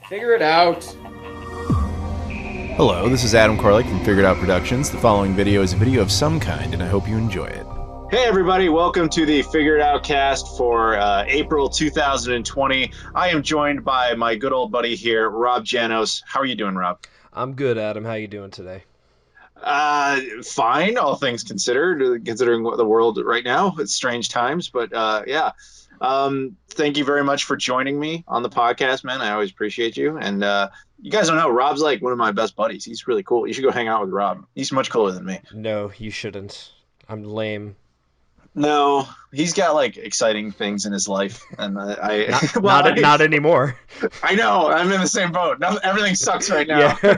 Figure it out. Hello, this is Adam Koralik from Figured Out Productions. The following video is a video of some kind, and I hope you enjoy it. Hey everybody, welcome to the FigureItOutcast for April 2020. I am joined by my good old buddy here, Rob Janos. How are you doing, Rob? I'm good, Adam. How you doing today? Fine, all things considered, considering what the world right now. It's strange times, but yeah. Thank you very much for joining me on the podcast, man. I always appreciate you. And you guys don't know, Rob's like one of my best buddies. He's really cool. You should go hang out with Rob. He's much cooler than me. No, you shouldn't. I'm lame. No, he's got like exciting things in his life, and Not anymore. I know, I'm in the same boat. Everything sucks right now. Yeah.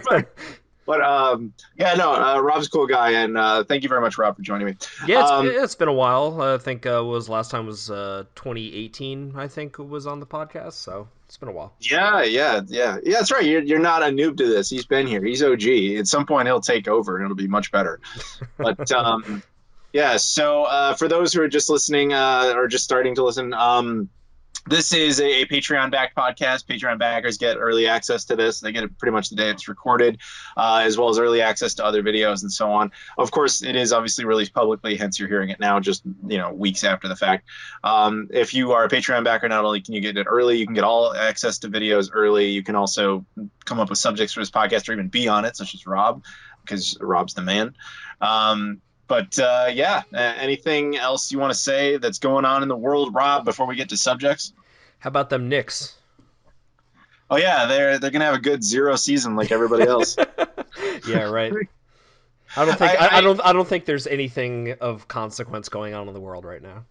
but Rob's a cool guy, and thank you very much, Rob, for joining me. Yeah, it's been a while. I think last time was 2018. I think was on the podcast, so it's been a while. Yeah. That's right. You're not a noob to this. He's been here. He's OG. At some point, he'll take over, and it'll be much better. But yeah. So for those who are just listening or just starting to listen, this is a Patreon-backed podcast. Patreon backers get early access to this. They get it pretty much the day it's recorded, as well as early access to other videos and so on. Of course, it is obviously released publicly, hence you're hearing it now, just weeks after the fact. If you are a Patreon backer, not only can you get it early, you can get all access to videos early. You can also come up with subjects for this podcast or even be on it, such as Rob, because Rob's the man. Anything else you want to say that's going on in the world, Rob, before we get to subjects? How about them Knicks? Oh yeah, they're gonna have a good 0 season like everybody else. Yeah, right. I don't think there's anything of consequence going on in the world right now.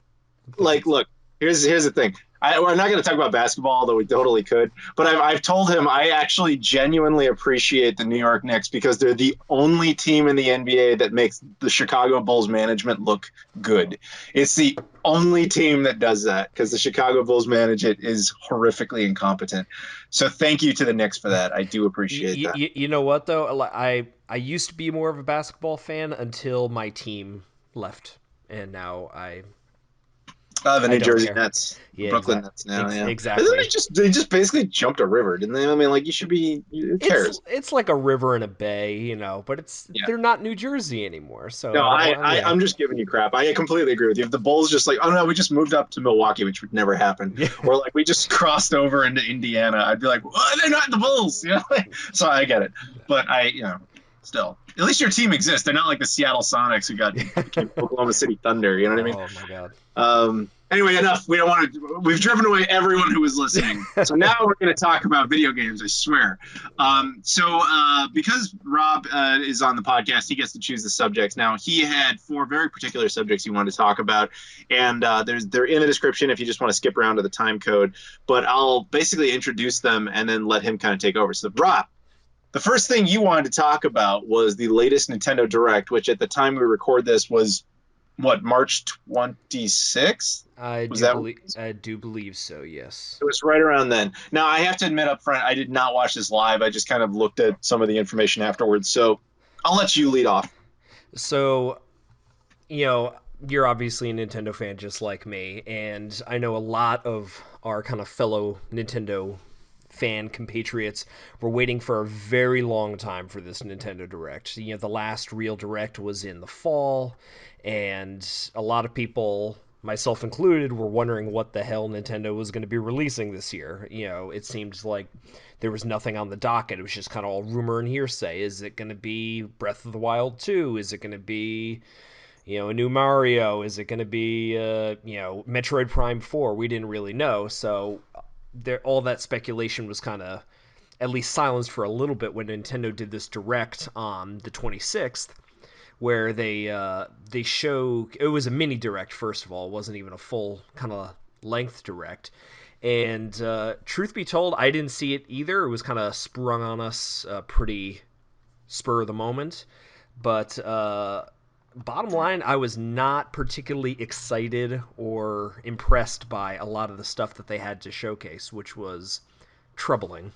Like, look, here's the thing. We're not going to talk about basketball, although we totally could. But I've told him I actually genuinely appreciate the New York Knicks because they're the only team in the NBA that makes the Chicago Bulls management look good. It's the only team that does that because the Chicago Bulls management is horrifically incompetent. So thank you to the Knicks for that. I do appreciate that. You know what, though? I used to be more of a basketball fan until my team left. And now the New Jersey care. Nets, yeah, Brooklyn Nets now. Yeah, exactly. They just basically jumped a river, didn't they? I mean, like, you should be. Who cares? It's like a river and a bay, but they're not New Jersey anymore. So no, I'm just giving you crap. I completely agree with you. If the Bulls just like, oh no, we just moved up to Milwaukee, which would never happen, or like we just crossed over into Indiana, I'd be like, well, they're not the Bulls, So I get it, but still, at least your team exists. They're not like the Seattle Sonics who became Oklahoma City Thunder. You know what I mean? Oh my God. Anyway, enough. We don't want to. We've driven away everyone who was listening. So now we're going to talk about video games. I swear. Because Rob is on the podcast, he gets to choose the subjects. Now he had 4 very particular subjects he wanted to talk about, and they're in the description if you just want to skip around to the time code. But I'll basically introduce them and then let him kind of take over. So Rob, the first thing you wanted to talk about was the latest Nintendo Direct, which at the time we record this was, what, March 26th? I do believe so, yes. It was right around then. Now, I have to admit up front, I did not watch this live. I just kind of looked at some of the information afterwards. So I'll let you lead off. So, you're obviously a Nintendo fan just like me, and I know a lot of our kind of fellow Nintendo fan compatriots were waiting for a very long time for this Nintendo Direct. The last real Direct was in the fall, and a lot of people, myself included, were wondering what the hell Nintendo was going to be releasing this year. It seemed like there was nothing on the docket. It was just kind of all rumor and hearsay. Is it going to be Breath of the Wild 2? Is it going to be a new Mario? Is it going to be Metroid Prime 4? We didn't really know. So all that speculation was kind of at least silenced for a little bit when Nintendo did this Direct on the 26th, where they show, it was a mini Direct, first of all. It wasn't even a full kind of length Direct. And truth be told, I didn't see it either. It was kind of sprung on us pretty spur of the moment. But bottom line, I was not particularly excited or impressed by a lot of the stuff that they had to showcase, which was troubling.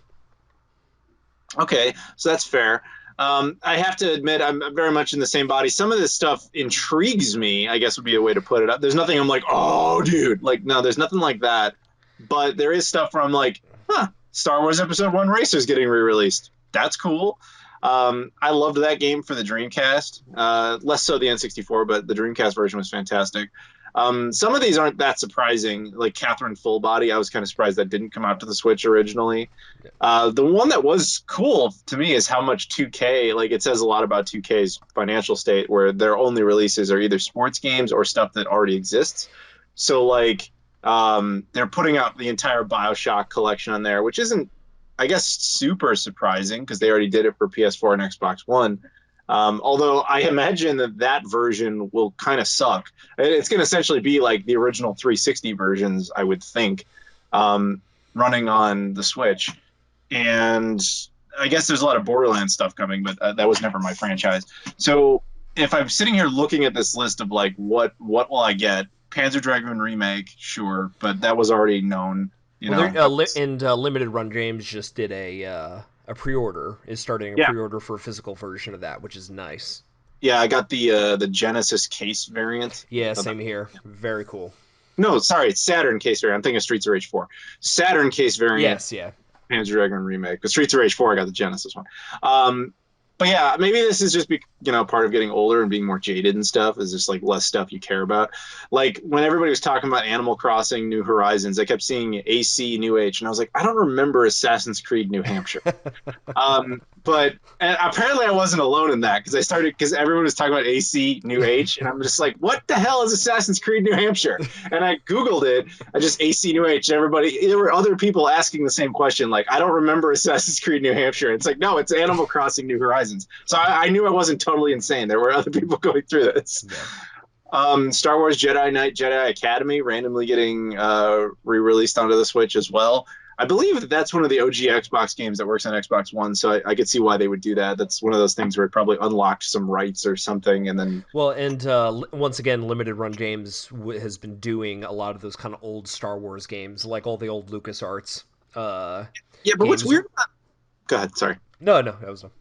Okay, so that's fair. I have to admit, I'm very much in the same body. Some of this stuff intrigues me, I guess would be a way to put it up. There's nothing I'm like, oh, dude. Like, no, there's nothing like that. But there is stuff where I'm like, huh, Star Wars Episode 1 Racer's getting re-released. That's cool. I loved that game for the Dreamcast. Less so the N64, but the Dreamcast version was fantastic. Some of these aren't that surprising. Like Catherine Full Body, I was kind of surprised that didn't come out to the Switch originally. The one that was cool to me is how much 2K, like it says a lot about 2K's financial state, where their only releases are either sports games or stuff that already exists. So like they're putting out the entire BioShock collection on there, which isn't, I guess, super surprising because they already did it for PS4 and Xbox One. Although I imagine that version will kind of suck. It's going to essentially be like the original 360 versions, I would think, running on the Switch. And I guess there's a lot of Borderlands stuff coming, but that was never my franchise. So if I'm sitting here looking at this list of like what will I get? Panzer Dragoon Remake, sure, but that was already known. Limited Run Games just did a pre-order. Is starting a Yeah. pre-order for a physical version of that, which is nice. Yeah, I got the Genesis case variant. Yeah, same here. Very cool. No, sorry, it's Saturn case variant. I'm thinking of Streets of Rage 4. Saturn case variant. Yes, yeah. Panzer Dragoon Remake. But Streets of Rage 4, I got the Genesis one. But yeah, maybe this is just part of getting older and being more jaded and stuff. Is just like less stuff you care about. Like when everybody was talking about Animal Crossing New Horizons, I kept seeing AC New Age, and I was like, I don't remember Assassin's Creed New Hampshire. But apparently I wasn't alone in that because everyone was talking about AC New Age, and I'm just like, what the hell is Assassin's Creed New Hampshire? And I Googled it. I just AC New Age. And there were other people asking the same question. Like, I don't remember Assassin's Creed New Hampshire. It's like, no, it's Animal Crossing New Horizons. So I knew I wasn't totally insane. There were other people going through this. Yeah. Star Wars Jedi Knight Jedi Academy randomly getting re-released onto the Switch as well. I believe that's one of the OG Xbox games that works on Xbox One, so I could see why they would do that. That's one of those things where it probably unlocked some rights or something, and then... Well, and once again, Limited Run Games has been doing a lot of those kind of old Star Wars games, like all the old LucasArts Yeah, but games. What's weird about... Go ahead, sorry. No, that was no.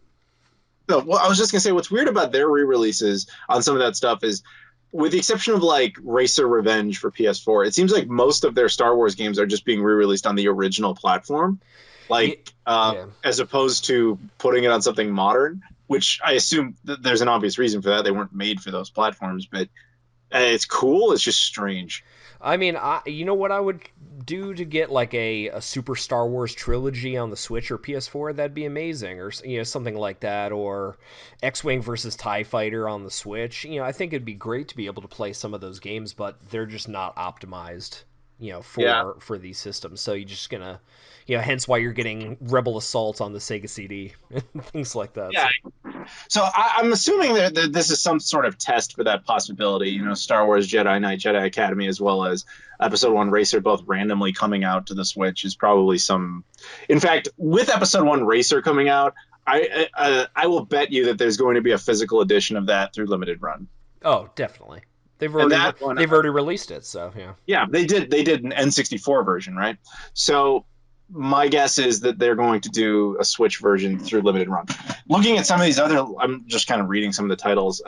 No, well, I was just going to say, what's weird about their re-releases on some of that stuff is, with the exception of like Racer Revenge for PS4, it seems like most of their Star Wars games are just being re-released on the original platform, as opposed to putting it on something modern, which I assume there's an obvious reason for that. They weren't made for those platforms, but it's cool. It's just strange. I mean, you know what I would do to get like a Super Star Wars trilogy on the Switch or PS4? That'd be amazing, or something like that, or X-Wing versus TIE Fighter on the Switch. I think it'd be great to be able to play some of those games, but they're just not optimized, for these systems. So you're just gonna, hence why you're getting Rebel Assault on the Sega CD and things like that. Yeah. So I'm assuming that this is some sort of test for that possibility. Star Wars Jedi Knight Jedi Academy, as well as Episode 1 Racer, both randomly coming out to the Switch, is probably some... In fact, with Episode 1 Racer coming out, I will bet you that there's going to be a physical edition of that through Limited Run. Oh, definitely. They've already released it, so yeah. Yeah, they did an N64 version, right? So my guess is that they're going to do a Switch version through Limited Run. Looking at some of these other, I'm just kind of reading some of the titles.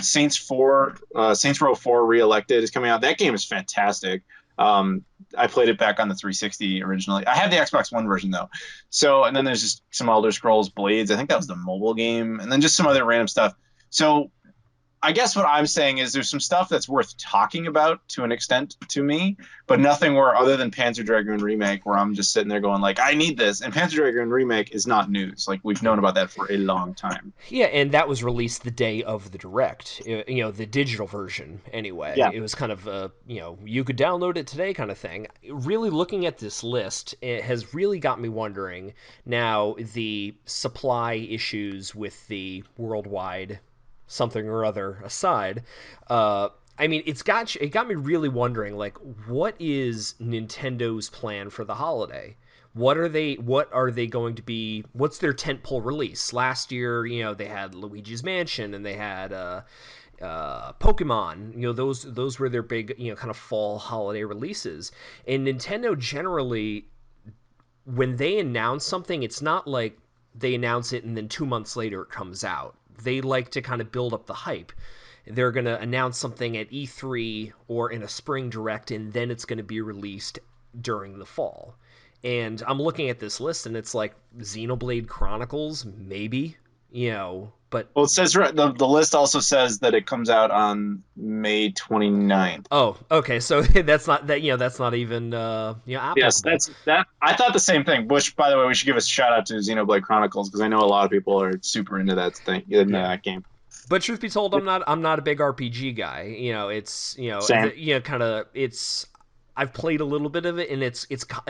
Saints Row 4 Re-Elected is coming out. That game is fantastic. I played it back on the 360 originally. I have the Xbox One version though. So, and then there's just some Elder Scrolls Blades. I think that was the mobile game, and then just some other random stuff. So I guess what I'm saying is there's some stuff that's worth talking about to an extent to me, but nothing where other than Panzer Dragoon Remake where I'm just sitting there going like, I need this. And Panzer Dragoon Remake is not news. Like we've known about that for a long time. Yeah, and that was released the day of the Direct, the digital version anyway. Yeah. It was kind of you could download it today kind of thing. Really looking at this list, it has really got me wondering now the supply issues with the worldwide something or other aside, I mean, it got me really wondering, like, what is Nintendo's plan for the holiday? What are they going to be? What's their tentpole release? Last year, they had Luigi's Mansion and they had Pokemon. Those were their big, kind of fall holiday releases. And Nintendo generally, when they announce something, it's not like they announce it and then 2 months later it comes out. They like to kind of build up the hype. They're going to announce something at E3 or in a spring direct, and then it's going to be released during the fall. And I'm looking at this list, and it's like Xenoblade Chronicles, maybe, but Well, it says the list also says that it comes out on May 29th. oh, okay, so that's not that, that's not even Yes, applicable. that's that. I thought the same thing. Which, by the way, we should give a shout out to Xenoblade Chronicles because I know a lot of people are super into that thing in Yeah. that game. But truth be told, I'm not a big RPG guy. It's Same. kind of it's. I've played a little bit of it, and it's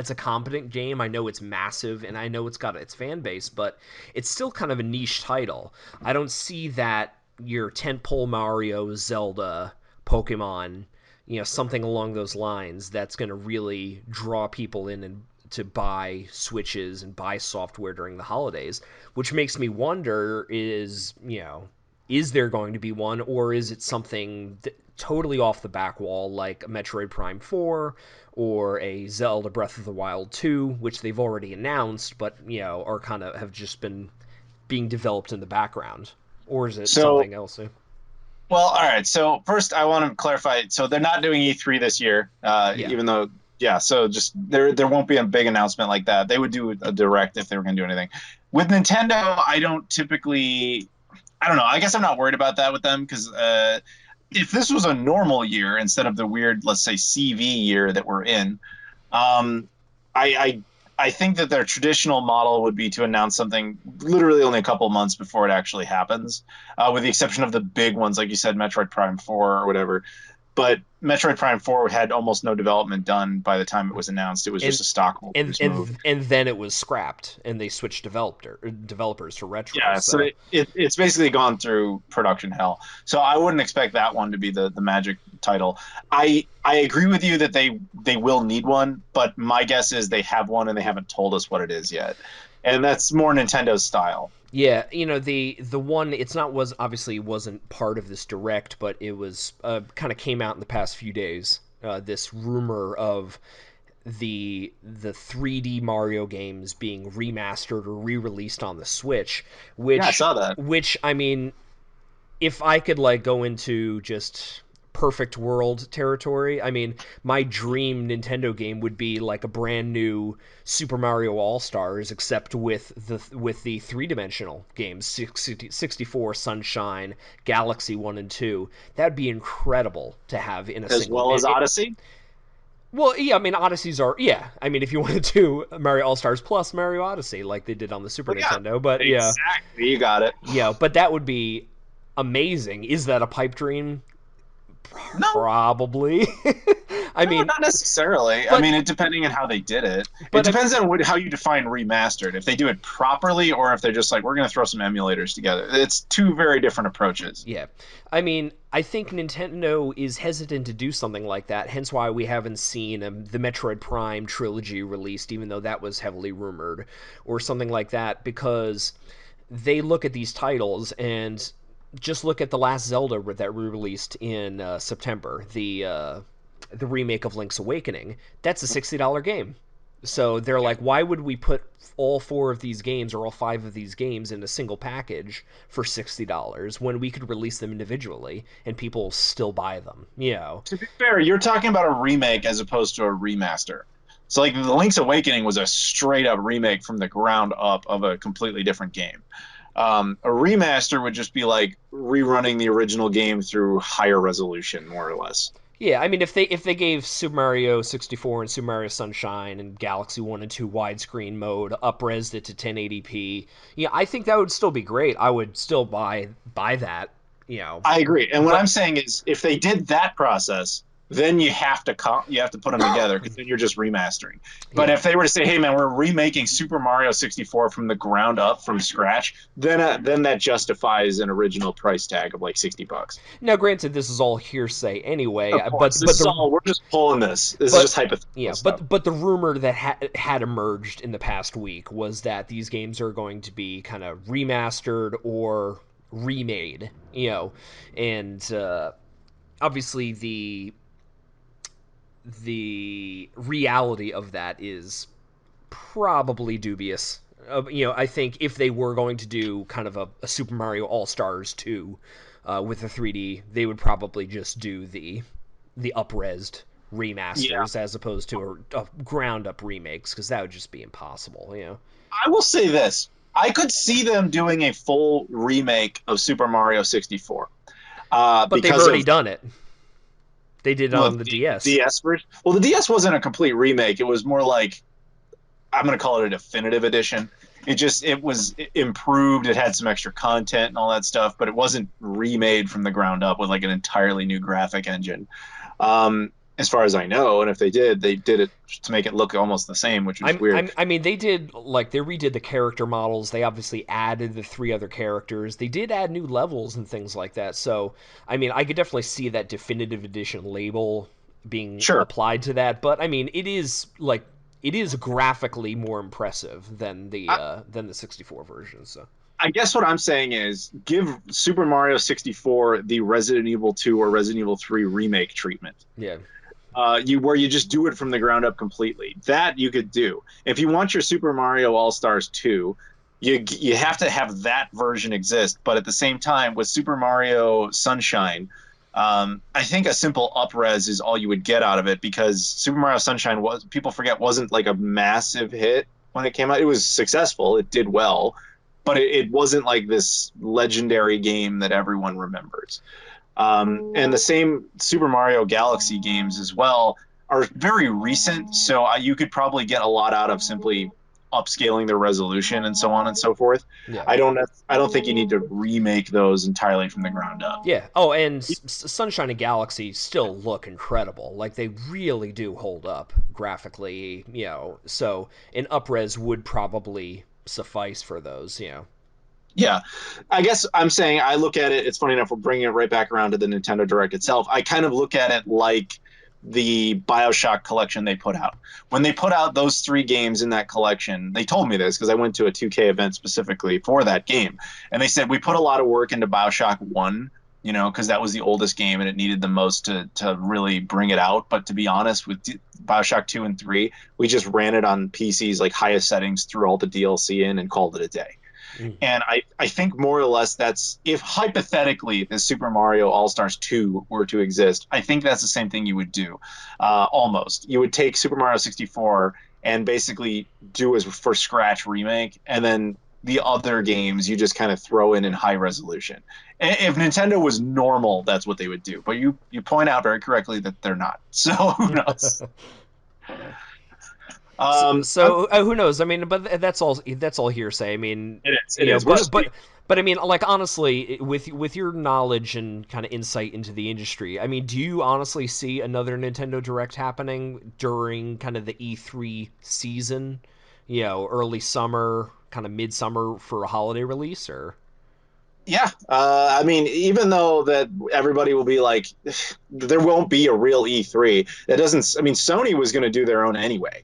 a competent game. I know it's massive, and I know it's got its fan base, but it's still kind of a niche title. I don't see that your tentpole Mario, Zelda, Pokemon, something along those lines that's going to really draw people in and to buy Switches and buy software during the holidays, which makes me wonder is there going to be one, or is it something totally off the back wall, like a Metroid Prime 4 or a Zelda Breath of the Wild 2, which they've already announced, but are kind of have just been being developed in the background, or is it So, something else? well, all right. So first, I want to clarify. So they're not doing E3 this year, Yeah, even though, yeah. So just there won't be a big announcement like that. They would do a direct if they were going to do anything. With Nintendo, I don't typically. I don't know. I guess I'm not worried about that with them because if this was a normal year instead of the weird, let's say, CV year that we're in, um, I think that their traditional model would be to announce something literally only a couple months before it actually happens, with the exception of the big ones, like you said, Metroid Prime 4 or whatever. But Metroid Prime 4 had almost no development done by the time it was announced. It was and just a stock and holders move. and then it was scrapped, and they switched developers to retro. Yeah, so So it's basically gone through production hell. So I wouldn't expect that one to be the magic title. I agree with you that they will need one, but my guess is they have one and they haven't told us what it is yet. And that's more Nintendo's style. yeah, the one it's not was obviously wasn't part of this direct, but it was kind of came out in the past few days. This rumor of the 3D Mario games being remastered or re-released on the Switch, Yeah, I which saw that. which I mean, if I could like go into just perfect world territory, I mean, my dream Nintendo game would be like a brand new Super Mario All Stars, except with the three-dimensional games, 64 Sunshine, Galaxy 1 and 2. That'd be incredible to have in a As single. well as Odyssey. Well, yeah, I mean, Odysseys are, yeah. I mean, if you wanted to Mario All Stars plus Mario Odyssey, like they did on the Super Well, yeah, Nintendo, but yeah, exactly. You got it. but that would be amazing. Is that a pipe dream? No, Probably. I no, mean, not necessarily. I but mean, it depending on how they did it. It but depends on how you define remastered. If they do it properly, or if they're just like we're going to throw some emulators together. It's two very different approaches. yeah, I mean, I think Nintendo is hesitant to do something like that. Hence why we haven't seen the Metroid Prime trilogy released, even though that was heavily rumored, or something like that, because they look at these titles and just look at the last Zelda that we released in September, the remake of Link's Awakening. That's a $60 game. So they're like, why would we put all four of these games or all five of these games in a single package for $60 when we could release them individually and people still buy them? To be fair, you're talking about a remake as opposed to a remaster. So, like, The Link's Awakening was a straight up remake from the ground up of a completely different game. A remaster would just be like rerunning the original game through higher resolution, more or less. Yeah, I mean, if they gave Super Mario 64 and Super Mario Sunshine and Galaxy 1 and 2 widescreen mode, upresed it to 1080p, yeah, I think that would still be great. I would still buy that, I agree. And what but I'm saying is, if they did that process, then you have to put them together because then you're just remastering. But yeah. if they were to say, "Hey, man, we're remaking Super Mario 64 from the ground up from scratch," then that justifies an original price tag of like $60. Now, granted, this is all hearsay anyway, Of course, this is all we're just pulling this. This is just hypothetical yeah, stuff. but the rumor that had emerged in the past week was that these games are going to be kind of remastered or remade, and obviously the reality of that is probably dubious. I think if they were going to do kind of a Super Mario All Stars 2 with the 3D, they would probably just do the upresed Yeah, remasters as opposed to a ground up remakes, because that would just be impossible, you know. I will say this. I could see them doing a full remake of Super Mario 64 But they've because already of done it. They did it well, on the the DS. DS version. Well, the DS wasn't a complete remake. It was more like I'm going to call it a definitive edition. It was improved. It had some extra content and all that stuff, but it wasn't remade from the ground up with like an entirely new graphic engine. As far as I know, and if they did it to make it look almost the same, which was weird. I mean, they did like they redid the character models. They obviously added the three other characters. They did add new levels and things like that. So, I mean, I could definitely see that definitive edition label being Sure. applied to that. But I mean, it is graphically more impressive than the 64 version. So, I guess what I'm saying is give Super Mario 64 the Resident Evil 2 or Resident Evil 3 remake treatment. yeah. You where you just do it from the ground up completely. That you could do. If you want your Super Mario All Stars 2, you have to have that version exist. But at the same time, with Super Mario Sunshine, I think a simple upres is all you would get out of it because Super Mario Sunshine was people forget wasn't like a massive hit when it came out. It was successful. It did well, but it wasn't like this legendary game that everyone remembers. And the same Super Mario Galaxy games as well are very recent, so you could probably get a lot out of simply upscaling the resolution and so on and so forth. Yeah. I don't think you need to remake those entirely from the ground up. Yeah. Oh, and Sunshine and Galaxy still look incredible. Like they really do hold up graphically, you know. So an upres would probably suffice for those, you know. Yeah, I guess I'm saying I look at it. It's funny enough. We're bringing it right back around to the Nintendo Direct itself. I kind of look at it like the BioShock collection they put out. When they put out those three games in that collection, they told me this because I went to a 2K event specifically for that game, and they said we put a lot of work into BioShock One. You know, because that was the oldest game and it needed the most to really bring it out. But to be honest, with Bioshock 2 and 3, we just ran it on PCs like highest settings, threw all the DLC in, and called it a day. Mm. And I think more or less that's if hypothetically the Super Mario All Stars 2 were to exist, I think that's the same thing you would do. Almost. You would take Super Mario 64 and basically do as for scratch remake, and then the other games you just kind of throw in high resolution. If Nintendo was normal, that's what they would do. But you point out very correctly that they're not. So who knows? Who knows? I mean, but that's all hearsay. I mean, It is. It you know, is. We're just but I mean, like honestly, with your knowledge and kind of insight into the industry, I mean, do you honestly see another Nintendo Direct happening during kind of the E3 season? You know, early summer, kind of midsummer for a holiday release, or yeah. I mean, even though that everybody will be like, there won't be a real E3. That doesn't. I mean, Sony was going to do their own anyway.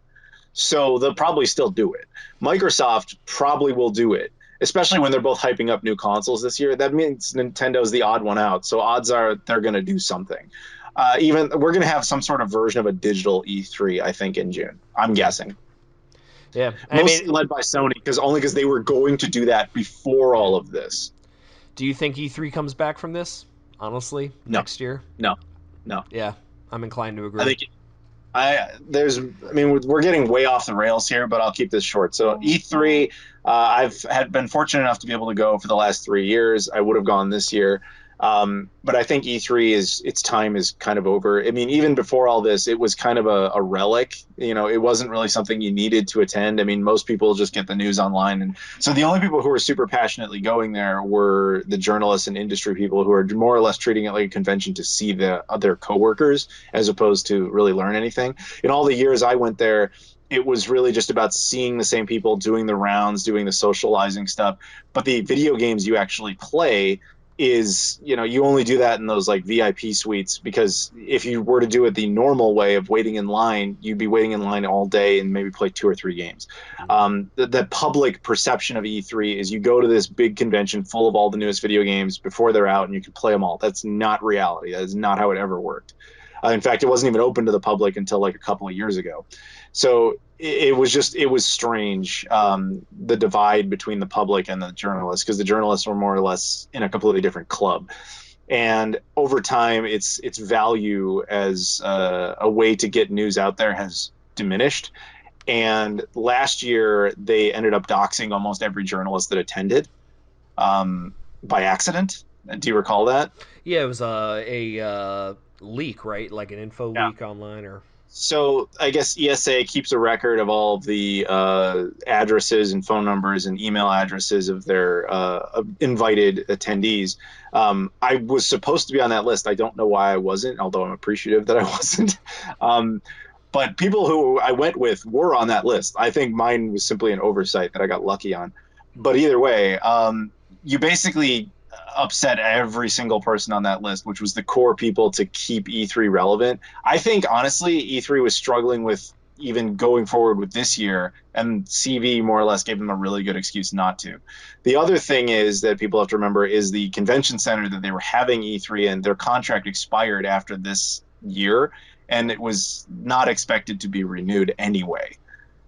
So they'll probably still do it. Microsoft probably will do it, especially when they're both hyping up new consoles this year. That means Nintendo's the odd one out. So odds are they're going to do something. Even we're going to have some sort of version of a digital E3, I think, in June. I'm guessing. yeah, I mean, Mostly led by Sony, because they were going to do that before yeah. all of this. Do you think E3 comes back from this? Honestly, No, next year? no, no. Yeah, I'm inclined to I agree. think I mean, we're getting way off the rails here, but I'll keep this short. So E3, I've had been fortunate enough to be able to go for the last 3 years. I would have gone this year. But I think E3 its time is kind of over. I mean, even before all this, it was kind of a relic. You know, it wasn't really something you needed to attend. I mean, most people just get the news online. And so the only people who were super passionately going there were the journalists and industry people who are more or less treating it like a convention to see the other coworkers as opposed to really learn anything. In all the years I went there, it was really just about seeing the same people, doing the rounds, doing the socializing stuff. But the video games you actually play is, you know, you only do that in those like VIP suites, because if you were to do it the normal way of waiting in line, you'd be waiting in line all day and maybe play 2 or 3 games. The public perception of E3 is you go to this big convention full of all the newest video games before they're out and you can play them all. That's not reality. That is not how it ever worked. In fact, it wasn't even open to the public until like a couple of years ago. So it was strange, the divide between the public and the journalists, because the journalists were more or less in a completely different club. and over time, its value as a way to get news out there has diminished. And last year, they ended up doxing almost every journalist that attended by accident. Do you recall that? Yeah, it was a leak, right? Like an info Yeah. leak online, or So I guess ESA keeps a record of all of the addresses and phone numbers and email addresses of their invited attendees. I was supposed to be on that list. I don't know why I wasn't, although I'm appreciative that I wasn't. Um, but people who I went with were on that list. I think mine was simply an oversight that I got lucky on. But either way, you basically upset every single person on that list, which was the core people to keep E3 relevant. I think honestly, E3 was struggling with even going forward with this year, and CV more or less gave them a really good excuse not to. The other thing is that people have to remember is the convention center that they were having E3 and their contract expired after this year, and it was not expected to be renewed anyway.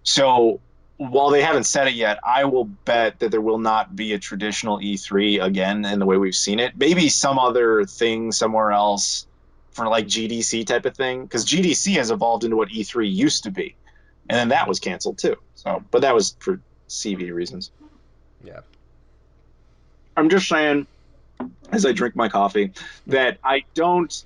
So while they haven't said it yet, I will bet that there will not be a traditional E3 again in the way we've seen it. Maybe some other thing somewhere else for like GDC type of thing, because GDC has evolved into what E3 used to be, and then that was canceled too. So, but that was for CV reasons. yeah. I'm just saying, as I drink my coffee, that I don't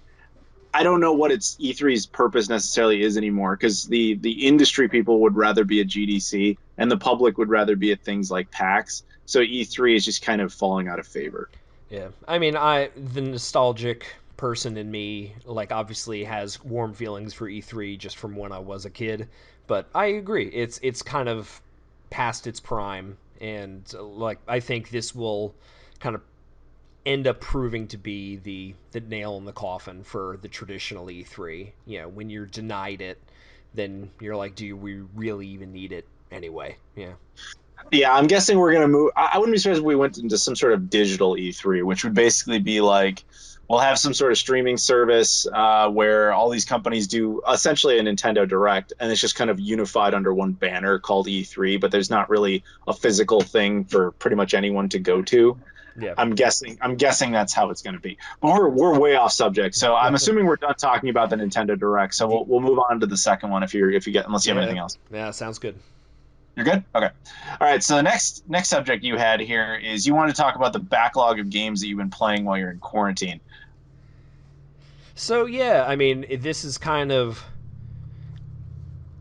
know what its E3's purpose necessarily is anymore, because the industry people would rather be at GDC and the public would rather be at things like PAX. So E3 is just kind of falling out of favor. Yeah, I mean, the nostalgic person in me, like, obviously has warm feelings for E3 just from when I was a kid. But I agree, it's kind of past its prime, and like I think this will kind of end up proving to be the nail in the coffin for the traditional E3. You know, when you're denied it, then you're like, do we really even need it anyway? Yeah. Yeah, I'm guessing we're gonna move. I wouldn't be surprised if we went into some sort of digital E3, which would basically be like we'll have some sort of streaming service where all these companies do essentially a Nintendo Direct, and it's just kind of unified under one banner called E3. But there's not really a physical thing for pretty much anyone to go to. Yeah. I'm guessing that's how it's going to be. But we're way off subject, so I'm assuming we're done talking about the Nintendo Direct. So we'll move on to the second one if you get unless you have Yeah. anything else. Yeah, sounds good. You're good? Okay. All right. So the next subject you had here is you want to talk about the backlog of games that you've been playing while you're in quarantine. So yeah, I mean, this is kind of,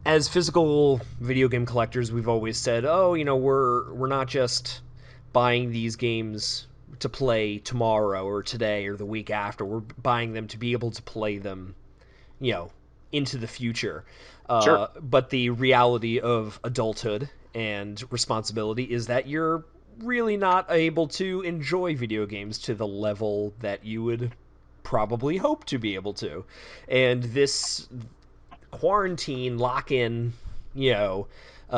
as physical video game collectors, we've always said, oh, you know, we're not just buying these games to play tomorrow or today or the week after. We're buying them to be able to play them, you know, into the future. Sure. But the reality of adulthood and responsibility is that you're really not able to enjoy video games to the level that you would probably hope to be able to. And this quarantine lock in, you know,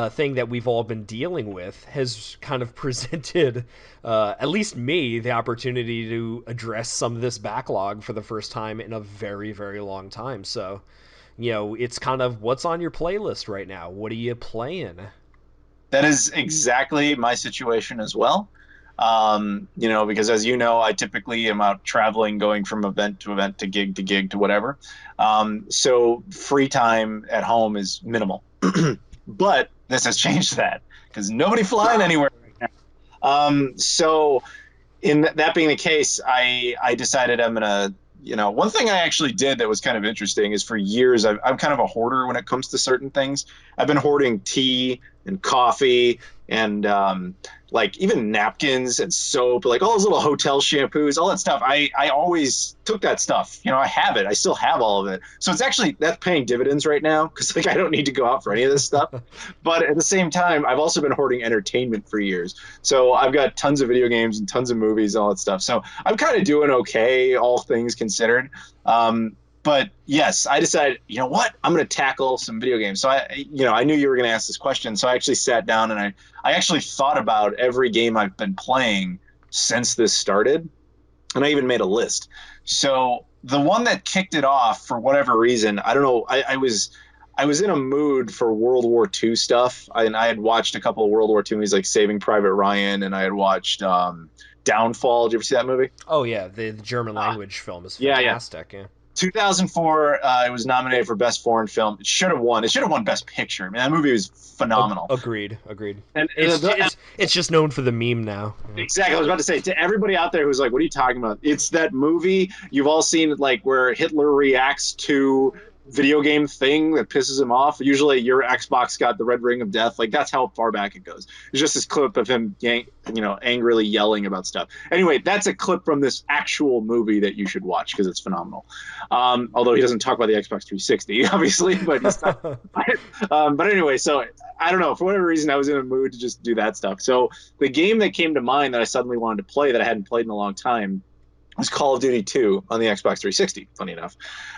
thing that we've all been dealing with has kind of presented, at least me, the opportunity to address some of this backlog for the first time in a very, very long time. So, you know, it's kind of what's on your playlist right now. What are you playing? That is exactly my situation as well. Because as you know, I typically am out traveling, going from event to event to gig to whatever. So free time at home is minimal. But this has changed that because nobody flying anywhere right now. So that being the case, I decided I'm gonna, one thing I actually did that was kind of interesting is for years I'm kind of a hoarder when it comes to certain things. I've been hoarding tea and coffee and like even napkins and soap, like all those little hotel shampoos, all that stuff. I always took that stuff. I have it. I still have all of it. So it's actually that's paying dividends right now because like I don't need to go out for any of this stuff. But at the same time, I've also been hoarding entertainment for years. So I've got tons of video games and tons of movies and all that stuff. So I'm kind of doing okay, all things considered. But yes, I decided, you know what? I'm going to tackle some video games. So I knew you were going to ask this question. So I actually sat down and I actually thought about every game I've been playing since this started. And I even made a list. So the one that kicked it off for whatever reason, I don't know. I was in a mood for World War II stuff. And I had watched a couple of World War II movies like Saving Private Ryan, and I had watched Downfall. Did you ever see that movie? Oh yeah, the German language film is Yeah, yeah. fantastic. Yeah. 2004, it was nominated for Best Foreign Film. It should have won. It should have won Best Picture. I mean, that movie was phenomenal. Agreed. And It's just known for the meme now. Yeah. exactly, I was about to say to everybody out there who's like, "What are you talking about?" It's that movie you've all seen, like where Hitler reacts to video game thing that pisses him off. Usually, your Xbox got the red ring of death. Like that's how far back it goes. It's just this clip of him, angrily yelling about stuff. Anyway, that's a clip from this actual movie that you should watch because it's phenomenal. Although he doesn't talk about the Xbox 360, obviously, but he's not. But anyway, so I don't know. For whatever reason, I was in a mood to just do that stuff. So the game that came to mind that I suddenly wanted to play that I hadn't played in a long time was Call of Duty 2 on the Xbox 360. Funny enough,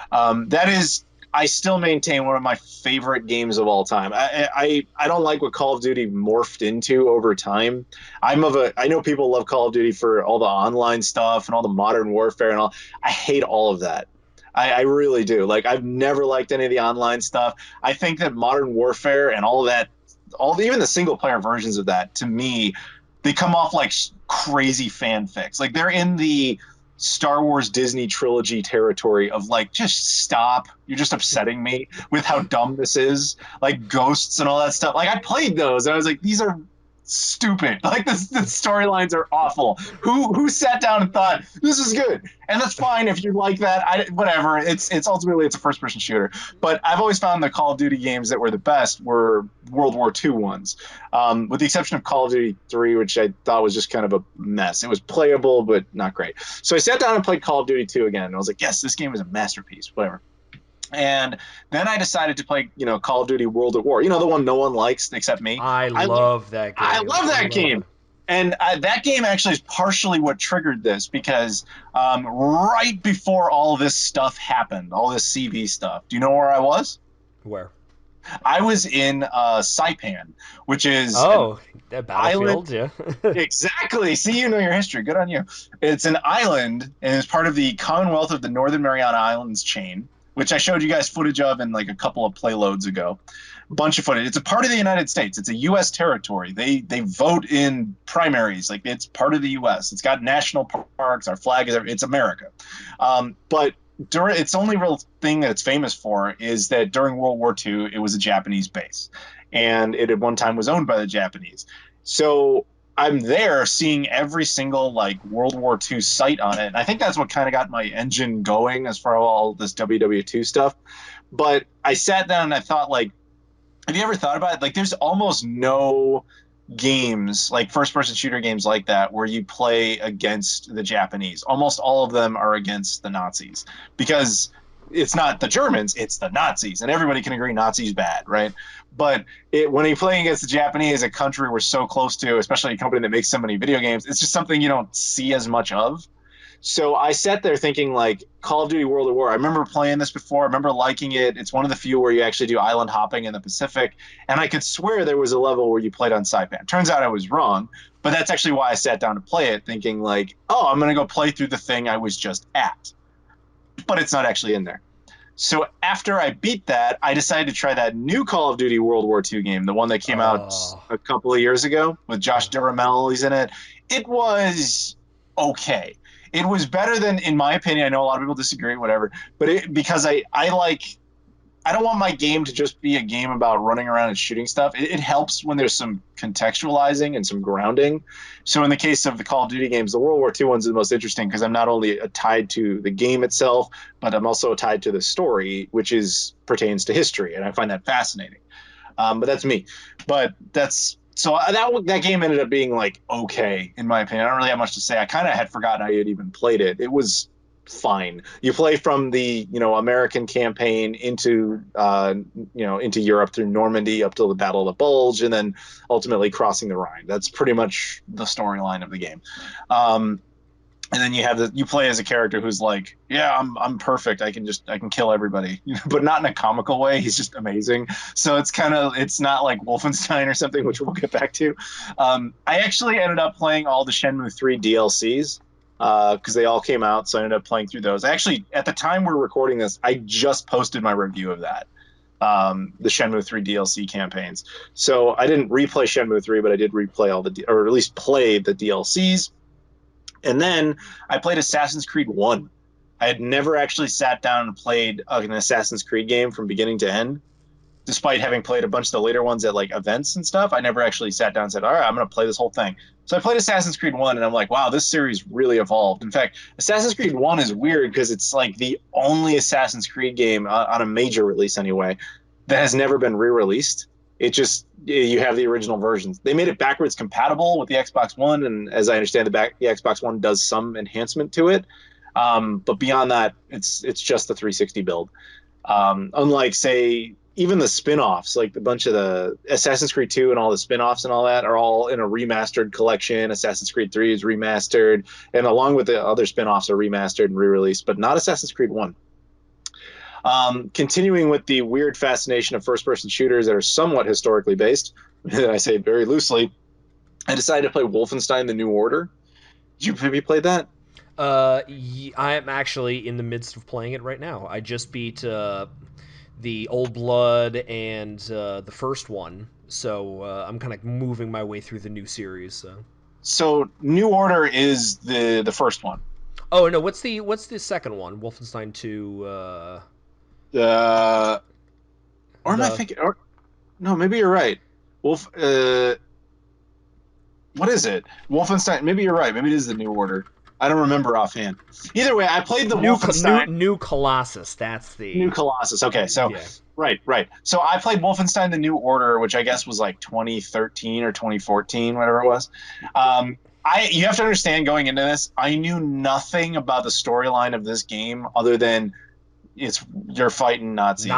that is. I still maintain one of my favorite games of all time. I don't like what Call of Duty morphed into over time. I know people love Call of Duty for all the online stuff and all the modern warfare and all. I hate all of that. I really do. Like I've never liked any of the online stuff. I think that modern warfare and all of that, even the single player versions of that, to me, they come off like crazy fanfics. Like they're in the Star Wars Disney trilogy territory of like, just stop. You're just upsetting me with how dumb this is. Like ghosts and all that stuff. Like I played those and I was like, these are stupid. Like the storylines are awful. Who sat down and thought this is good? And that's fine if you like that. Whatever. It's ultimately it's a first person shooter. But I've always found the Call of Duty games that were the best were World War II ones, with the exception of Call of Duty 3, which I thought was just kind of a mess. It was playable but not great. So I sat down and played Call of Duty 2 again. And I was like, yes, this game is a masterpiece. Whatever. And then I decided to play, Call of Duty World at War. The one no one likes except me. I love that game. I love that game. And that game actually is partially what triggered this because right before all this stuff happened, all this CV stuff, do you know where I was? Where? I was in Saipan, which is that battlefield, island. Yeah. Exactly. See, you know your history. Good on you. It's an island, and it's part of the Commonwealth of the Northern Mariana Islands chain, which I showed you guys footage of in like a couple of playloads ago. A bunch of footage. It's a part of the United States. It's a U.S. territory. They vote in primaries. Like it's part of the U.S. It's got national parks. Our flag is. It's America. But its only real thing that it's famous for is that during World War II, it was a Japanese base, and it at one time was owned by the Japanese. So I'm there seeing every single like World War II site on it. And I think that's what kind of got my engine going as far as all this WW2 stuff. But I sat down and I thought, like, have you ever thought about it? Like, there's almost no games, like first-person shooter games like that, where you play against the Japanese. Almost all of them are against the Nazis because it's not the Germans, it's the Nazis. And everybody can agree Nazis bad, right? But when you're playing against the Japanese, a country we're so close to, especially a company that makes so many video games, it's just something you don't see as much of. So I sat there thinking, like, Call of Duty World at War. I remember playing this before. I remember liking it. It's one of the few where you actually do island hopping in the Pacific. And I could swear there was a level where you played on Saipan. Turns out I was wrong, but that's actually why I sat down to play it, thinking, like, oh, I'm going to go play through the thing I was just at. But it's not actually in there. So after I beat that, I decided to try that new Call of Duty World War II game, the one that came out a couple of years ago with Josh Duhamel. He's in it. It was okay. It was better than, in my opinion, I know a lot of people disagree, whatever, but because I don't want my game to just be a game about running around and shooting stuff. It helps when there's some contextualizing and some grounding. So in the case of the Call of Duty games, the World War II one's the most interesting because I'm not only tied to the game itself, but I'm also tied to the story, which pertains to history, and I find that fascinating. But that's me. But so that game ended up being like okay, in my opinion. I don't really have much to say. I kind of had forgotten I had even played it. It was fine. You play from the American campaign into Europe through Normandy up to the Battle of the Bulge, and then ultimately crossing the Rhine. That's pretty much the storyline of the game. And then you play as a character who's like, yeah, I'm perfect. I can kill everybody, but not in a comical way. He's just amazing. So it's not like Wolfenstein or something, which we'll get back to. I actually ended up playing all the Shenmue 3 DLCs because they all came out. So I ended up playing through those. Actually, at the time we're recording this, I just posted my review of that. The Shenmue 3 DLC campaigns. So I didn't replay Shenmue 3, but I did replay or at least play the DLCs. And then I played Assassin's Creed 1. I had never actually sat down and played an Assassin's Creed game from beginning to end. Despite having played a bunch of the later ones at like events and stuff, I never actually sat down and said, all right, I'm going to play this whole thing. So I played Assassin's Creed 1 and I'm like, wow, this series really evolved. In fact, Assassin's Creed 1 is weird because it's like the only Assassin's Creed game on a major release anyway that has never been re-released. It just, you have the original versions. They made it backwards compatible with the Xbox One, and as I understand, the Xbox One does some enhancement to it. But beyond that, it's just the 360 build. Unlike, say, even the spin-offs, like a bunch of the Assassin's Creed 2 and all the spin-offs and all that are all in a remastered collection. Assassin's Creed 3 is remastered, and along with the other spin-offs are remastered and re-released, but not Assassin's Creed 1. Continuing with the weird fascination of first-person shooters that are somewhat historically based, I say it very loosely, I decided to play Wolfenstein: The New Order. Have you played that? I'm actually in the midst of playing it right now. I just beat the Old Blood and the first one, so I'm kind of moving my way through the new series. So New Order is the first one. Oh no, what's the second one? Wolfenstein 2. Or am I thinking? Or, no, maybe you're right. Wolf. What is it? Wolfenstein. Maybe you're right. Maybe it is the New Order. I don't remember offhand. Either way, I played the Wolfenstein. New Colossus. That's the New Colossus. Okay, so yeah. right. So I played Wolfenstein: The New Order, which I guess was like 2013 or 2014, whatever it was. You have to understand, going into this, I knew nothing about the storyline of this game other than you're fighting Nazis.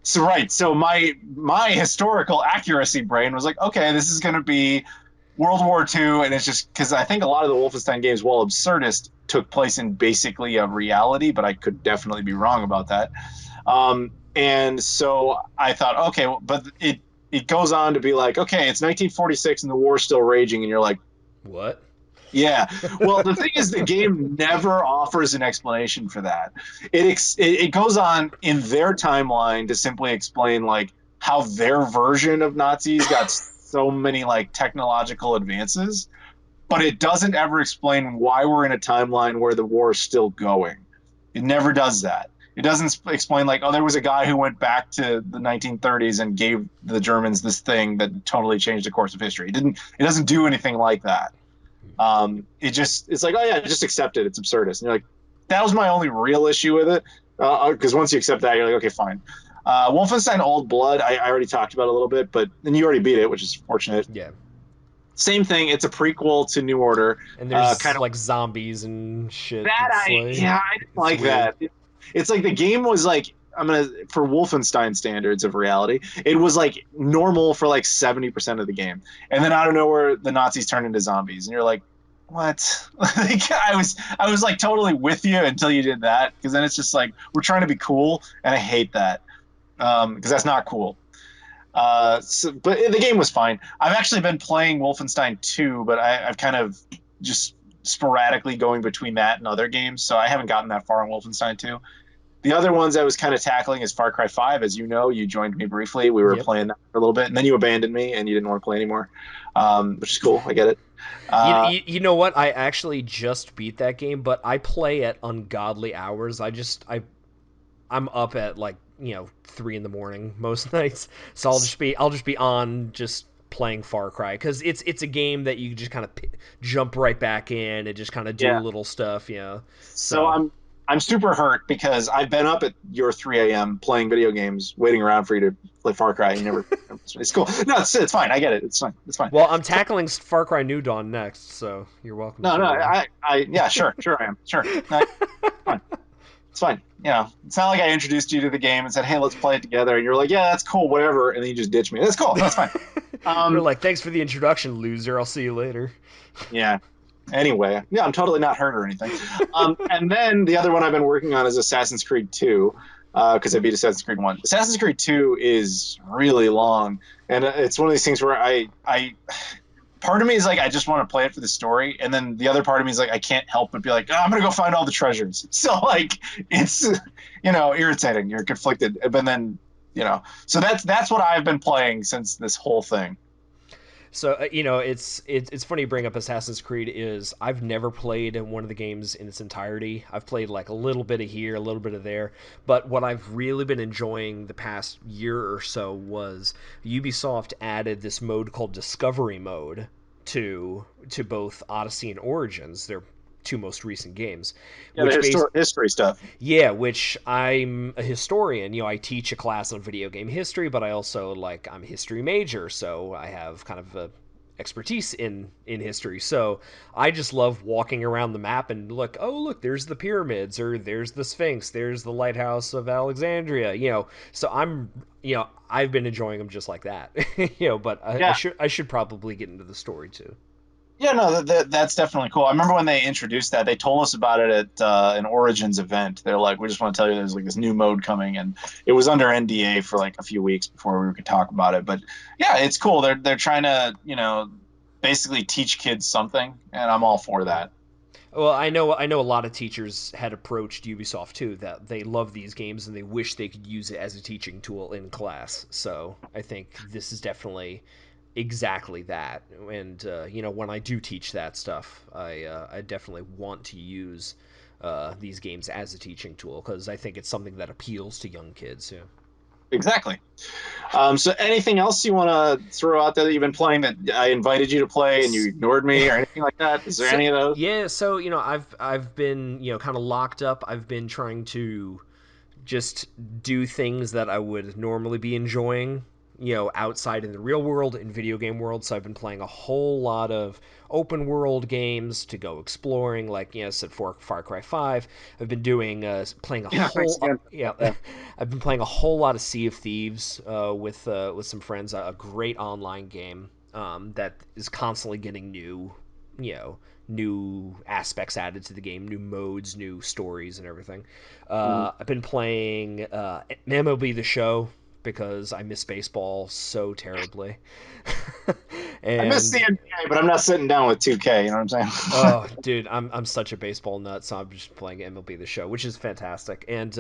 So right. So my historical accuracy brain was like, okay, this is going to be World War II, and it's just because I think a lot of the Wolfenstein games, while absurdist, took place in basically a reality, but I could definitely be wrong about that. And so I thought, okay, but it goes on to be like, okay, it's 1946 and the war's still raging, and you're like, what? Yeah. Well, the thing is, the game never offers an explanation for that. It goes on in their timeline to simply explain like how their version of Nazis got so many like technological advances, but it doesn't ever explain why we're in a timeline where the war is still going. It never does that. It doesn't explain like, oh, there was a guy who went back to the 1930s and gave the Germans this thing that totally changed the course of history. It doesn't do anything like that. It's like, oh yeah, just accept it. It's absurdist. And you're like, that was my only real issue with it. Because once you accept that, you're like, okay, fine. Wolfenstein Old Blood, I already talked about a little bit, but then you already beat it, which is fortunate. Yeah. Same thing. It's a prequel to New Order. And there's kind of like zombies and shit. I didn't like weird. that. It's like the game was like, for Wolfenstein standards of reality, it was like normal for like 70% of the game, and then out of nowhere the Nazis turn into zombies, and you're like, what? Like, I was like totally with you until you did that, because then it's just like we're trying to be cool, and I hate that, because that's not cool. But the game was fine. I've actually been playing Wolfenstein 2, but I've kind of just sporadically going between that and other games, so I haven't gotten that far in Wolfenstein 2. The other ones I was kind of tackling is Far Cry 5. As you know, you joined me briefly. We were playing that for a little bit, and then you abandoned me, and you didn't want to play anymore, which is cool. I get it. You know what? I actually just beat that game, but I play at ungodly hours. I'm up at like 3 a.m. most nights, so I'll just be on just playing Far Cry, because it's a game that you just kind of jump right back in and just kind of do little stuff. So I'm super hurt because I've been up at your 3 a.m. playing video games, waiting around for you to play Far Cry. You never. It's cool. No, it's fine. I get it. It's fine. It's fine. Well, I'm tackling Far Cry New Dawn next, so you're welcome. Yeah, sure I am. Sure. No, fine. It's fine. It's not like I introduced you to the game and said, "Hey, let's play it together." And you're like, "Yeah, that's cool, whatever," and then you just ditch me. That's cool. That's fine. You're like, "Thanks for the introduction, loser. I'll see you later." Yeah. Anyway, yeah, I'm totally not hurt or anything. And then the other one I've been working on is Assassin's Creed 2, because I beat Assassin's Creed 1. Assassin's Creed 2 is really long, and it's one of these things where I part of me is like, I just want to play it for the story, and then the other part of me is like, I can't help but be like, I'm gonna go find all the treasures. So like, it's irritating. You're conflicted, but then so that's what I've been playing since this whole thing. So it's funny you bring up Assassin's Creed. Is I've never played one of the games in its entirety. I've played like a little bit of here, a little bit of there. But what I've really been enjoying the past year or so was Ubisoft added this mode called Discovery Mode to both Odyssey and Origins, their two most recent games, Yeah, the which history stuff. yeah, which I'm a historian. I teach a class on video game history, but I also I'm a history major, so I have kind of a expertise in history. So I just love walking around the map and look, there's the pyramids, or there's the Sphinx, there's the lighthouse of Alexandria. So I've been enjoying them just like that. But Yeah. I should probably get into the story too. Yeah, no, that's definitely cool. I remember when they introduced that, they told us about it at an Origins event. They're like, we just want to tell you there's like this new mode coming, and it was under NDA for like a few weeks before we could talk about it. But yeah, it's cool. They're trying to basically teach kids something, and I'm all for that. Well, I know a lot of teachers had approached Ubisoft too, that they love these games and they wish they could use it as a teaching tool in class. So I think this is definitely exactly that. And when I do teach that stuff, I definitely want to use these games as a teaching tool, because I think it's something that appeals to young kids. Yeah. Exactly. So anything else you want to throw out there that you've been playing that I invited you to play and you ignored me or anything like that? Is there So any of those? yeah, so I've been kind of locked up. I've been trying to just do things that I would normally be enjoying, outside in the real world, in video game world. So I've been playing a whole lot of open world games to go exploring, like I said, for Far Cry 5. I've been doing playing a Yeah, thanks whole again. yeah, Yeah. I've been playing a whole lot of Sea of Thieves with some friends. A great online game that is constantly getting you know new aspects added to the game, new modes, new stories, and everything. Mhm. I've been playing MLB The Show because I miss baseball so terribly. I miss the And NBA, but I'm not sitting down with 2K. You know what I'm saying? oh, dude, I'm such a baseball nut, so I'm just playing MLB The Show, which is fantastic. And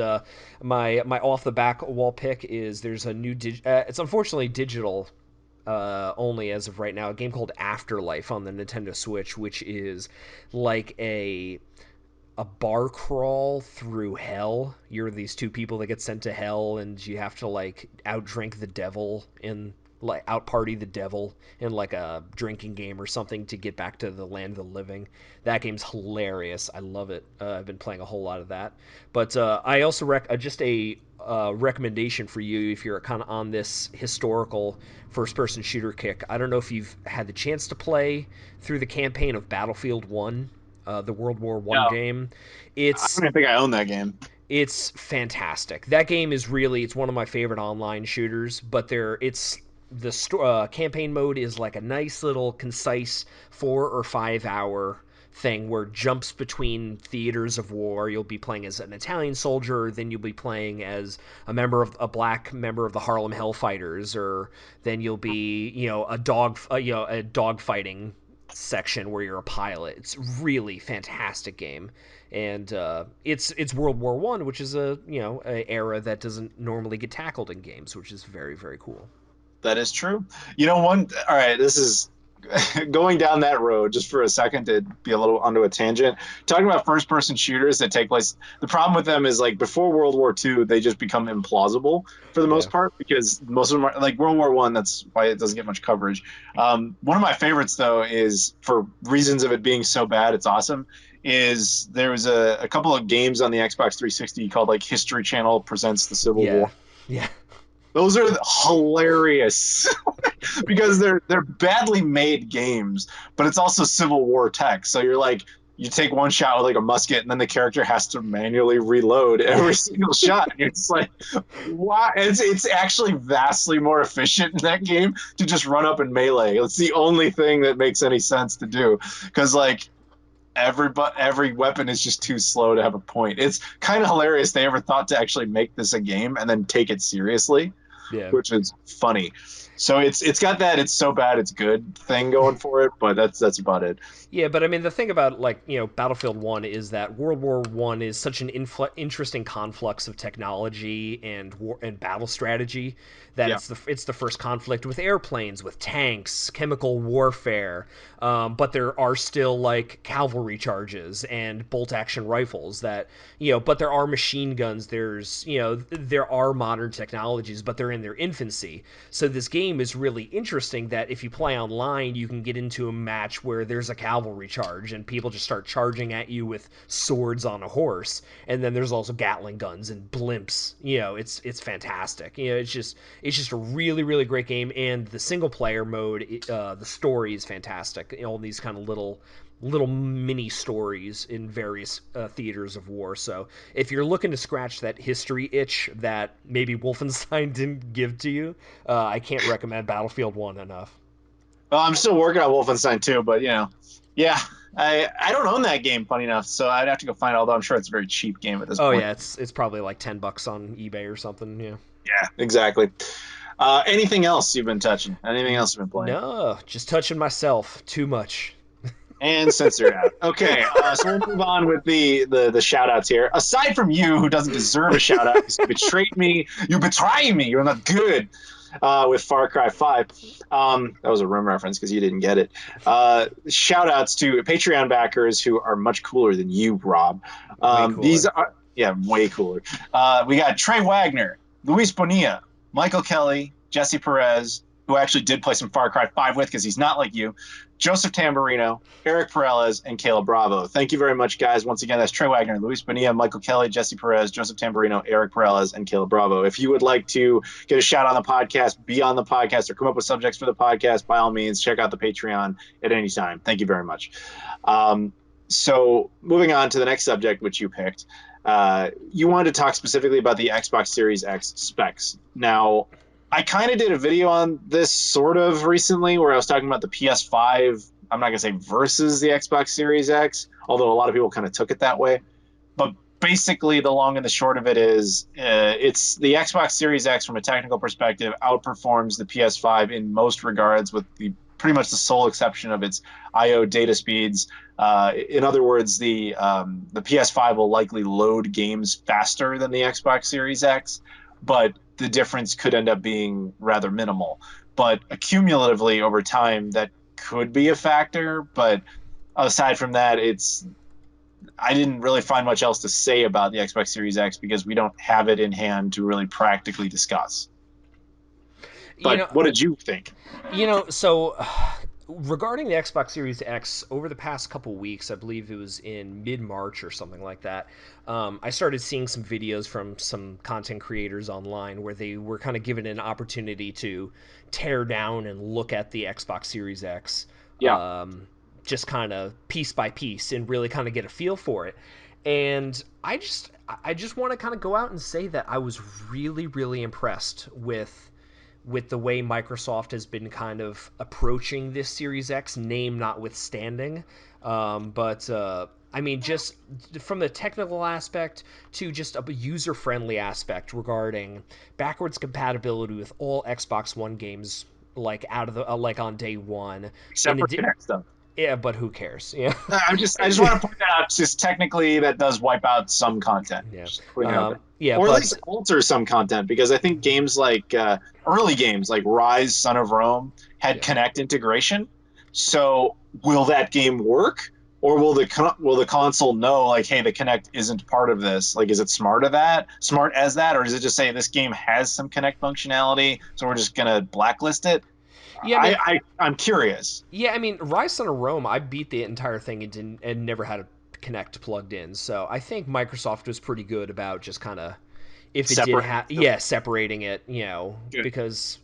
my off the back wall pick is there's a new it's unfortunately digital only as of right now, a game called Afterlife on the Nintendo Switch, which is like a bar crawl through hell. You're these two people that get sent to hell, and you have to outdrink the devil in out party the devil in like a drinking game or something to get back to the land of the living. That game's hilarious. I love it. I've been playing a whole lot of that. But I also just a recommendation for you if you're kind of on this historical first-person shooter kick. I don't know if you've had the chance to play through the campaign of Battlefield One, the World War One No, game. I It's don't even think I own that game. it's fantastic. That game is really it's one of my favorite online shooters. But campaign mode is like a nice little concise 4 or 5 hour thing where it jumps between theaters of war. You'll be playing as an Italian soldier, then you'll be playing as a black member of the Harlem Hellfighters, or then you'll be a dog fighting section where you're a pilot. It's really fantastic game, and it's World War One, which is a era that doesn't normally get tackled in games, which is very very cool. That is true. All right, this is going down that road just for a second to be a little onto a tangent. Talking about first person shooters that take place, the problem with them is like before World War II, they just become implausible for the Yeah. most part because most of them are like World War One. That's why it doesn't get much coverage. One of my favorites, though, is for reasons of it being so bad, it's awesome. Is there was a couple of games on the Xbox 360 called like History Channel Presents the Civil War. Yeah. Yeah. Those are hilarious because they're badly made games, but it's also Civil War tech. So you're like, you take one shot with like a musket, and then the character has to manually reload Yeah. every single shot. And it's like, why? It's actually vastly more efficient in that game to just run up and melee. It's the only thing that makes any sense to do because like every weapon is just too slow to have a point. It's kind of hilarious they ever thought to actually make this a game and then take it seriously, Yeah. which is funny. So it's got that it's so bad it's good thing going for it, but that's about it. Yeah, but I mean, the thing about Battlefield One is that World War One is such an interesting conflux of technology and battle strategy that Yeah. it's the first conflict with airplanes, with tanks, chemical warfare. But there are still like cavalry charges and bolt action rifles that but there are machine guns. There are modern technologies, but they're in their infancy. So this game is really interesting that if you play online, you can get into a match where there's a cavalry charge and people just start charging at you with swords on a horse, and then there's also Gatling guns and blimps. It's fantastic. It's just a really really great game, and the single player mode, the story is fantastic. All these kind of little mini stories in various theaters of war. So if you're looking to scratch that history itch that maybe Wolfenstein didn't give to you, I can't recommend Battlefield 1 enough. Well, I'm still working on Wolfenstein 2, but yeah, I don't own that game, funny enough, so I'd have to go find it, although I'm sure it's a very cheap game at this Oh point. yeah, it's probably like $10 on eBay or something. Yeah. Yeah, exactly. Anything else you've been touching? Anything else you've been playing? No, just touching myself too much. And censored out. Okay, so we'll move on with the shout outs here. Aside from you, who doesn't deserve a shout out because you betrayed me, you betray me, you're not good. With Far Cry 5. That was a Rim reference because you didn't get it. Shout outs to Patreon backers who are much cooler than you, Rob. Way These cooler. are, yeah, way cooler. We got Trey Wagner, Luis Bonilla, Michael Kelly, Jesse Perez, who actually did play some Far Cry 5 with because he's not like you, Joseph Tamburino, Eric Perez, and Caleb Bravo. Thank you very much, guys. Once again, that's Trey Wagner, Luis Bonilla, Michael Kelly, Jesse Perez, Joseph Tamburino, Eric Perez, and Caleb Bravo. If you would like to get a shout on the podcast, be on the podcast, or come up with subjects for the podcast, by all means, check out the Patreon at any time. Thank you very much. So moving on to the next subject, which you picked, you wanted to talk specifically about the Xbox Series X specs. Now, I kind of did a video on this sort of recently where I was talking about the PS5. I'm not going to say versus the Xbox Series X, although a lot of people kind of took it that way. But basically, the long and the short of it is it's the Xbox Series X from a technical perspective outperforms the PS5 in most regards, with pretty much the sole exception of its I/O data speeds. In other words, the PS5 will likely load games faster than the Xbox Series X, but the difference could end up being rather minimal. But accumulatively over time, that could be a factor. But aside from that, I didn't really find much else to say about the Xbox Series X because we don't have it in hand to really practically discuss. You But know, what did you think? so regarding the Xbox Series X, over the past couple weeks, I believe it was in mid-March or something like that, I started seeing some videos from some content creators online where they were kind of given an opportunity to tear down and look at the Xbox Series X, Yeah. just kind of piece by piece and really kind of get a feel for it. And I just want to kind of go out and say that I was really really impressed with the way Microsoft has been kind of approaching this Series X, name notwithstanding. But I mean, just from the technical aspect to just a user-friendly aspect regarding backwards compatibility with all Xbox One games, like out of the like on day one. Except for Kinect stuff. Yeah, but who cares? Yeah. I just want to point that out. Just technically, that does wipe out some content. Yeah. Just putting it out there. Yeah, Or at but least alter some content, because I think games like early games like Rise, Son of Rome had yeah. Kinect integration. So will that game work, or will the console know, like, hey, the Kinect isn't part of this? Like, is it smart as that, or does it just say this game has some Kinect functionality, so we're just gonna blacklist it? Yeah, I mean, I'm curious. Yeah, I mean, Rise Son of Rome, I beat the entire thing and never had a Kinect plugged in. So I think Microsoft was pretty good about just kind of if it did Separate. have separating it, Good. because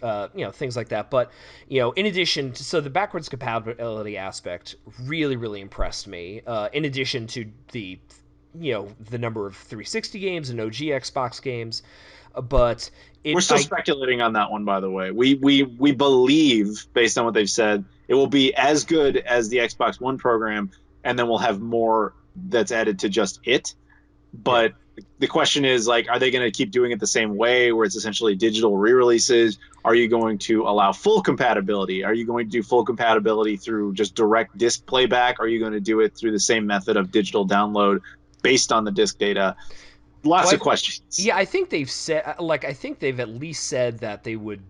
things like that. But in addition to, so the backwards compatibility aspect really really impressed me. In addition to the number of 360 games and OG Xbox games, but We're still speculating on that one, by the way. We believe, based on what they've said, it will be as good as the Xbox One program, and then we'll have more that's added to just it. But the question is like, are they going to keep doing it the same way where it's essentially digital re-releases? Are you going to allow full compatibility? Are you going to do full compatibility through just direct disc playback? Are you going to do it through the same method of digital download based on the disc data? Lots Well, of questions. yeah, I think they've said, like, I think they've at least said that they would,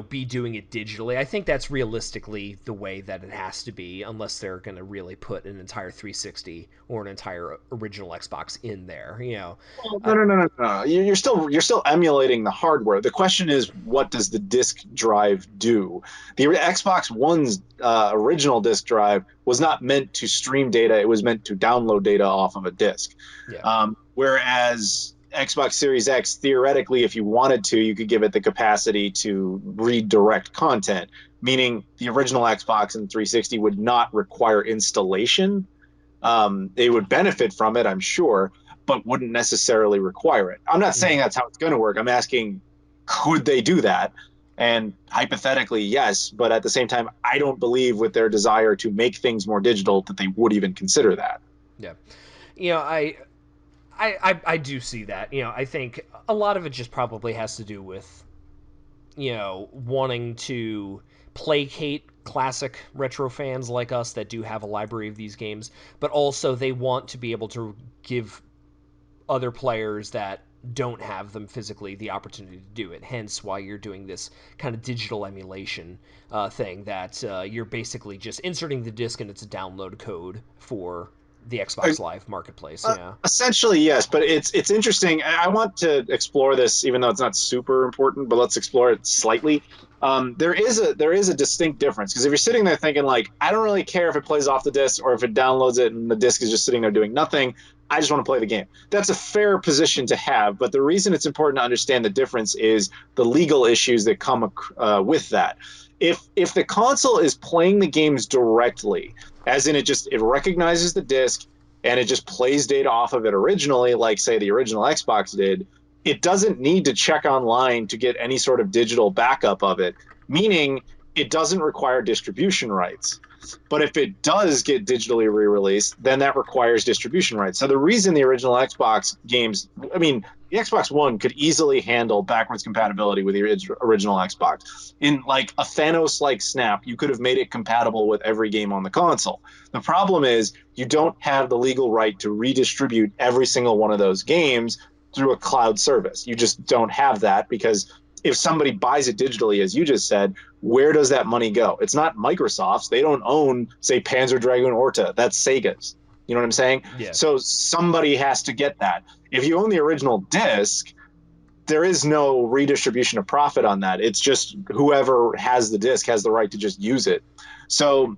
be doing it digitally. I think that's realistically the way that it has to be, unless they're going to really put an entire 360 or an entire original Xbox in there. Well, no, I, no, no, no, no. You're still emulating the hardware. The question is, what does the disk drive do? The Xbox One's original disk drive was not meant to stream data; it was meant to download data off of a disk. yeah, Whereas Xbox Series X, theoretically, if you wanted to, you could give it the capacity to redirect content. Meaning, the original Xbox and 360 would not require installation. They would benefit from it, I'm sure, but wouldn't necessarily require it. I'm not saying mhm. that's how it's going to work. I'm asking, could they do that? And hypothetically, yes, but at the same time, I don't believe with their desire to make things more digital that they would even consider that. Yeah. I do see that. I think a lot of it just probably has to do with, wanting to placate classic retro fans like us that do have a library of these games, but also they want to be able to give other players that don't have them physically the opportunity to do it. Hence why you're doing this kind of digital emulation thing that you're basically just inserting the disc and it's a download code for the Xbox Live Marketplace. Yeah. Essentially, yes, but it's interesting. I want to explore this, even though it's not super important, but let's explore it slightly. There is a distinct difference because if you're sitting there thinking like, I don't really care if it plays off the disc or if it downloads it and the disc is just sitting there doing nothing. I just want to play the game. That's a fair position to have, but the reason it's important to understand the difference is the legal issues that come with that. If the console is playing the games directly, as in it recognizes the disc and it just plays data off of it originally, like say the original Xbox did, it doesn't need to check online to get any sort of digital backup of it, meaning it doesn't require distribution rights. But if it does get digitally re-released, then that requires distribution rights. So the reason the original Xbox games, I mean, the Xbox One could easily handle backwards compatibility with the original Xbox. In like a Thanos-like snap, you could have made it compatible with every game on the console. The problem is you don't have the legal right to redistribute every single one of those games through a cloud service. You just don't have that because if somebody buys it digitally, as you just said, where does that money go? It's not Microsoft's. They don't own, say, Panzer Dragoon Orta. That's Sega's. You know what I'm saying? Yeah. So somebody has to get that. If you own the original disc, there is no redistribution of profit on that. It's just whoever has the disc has the right to just use it. So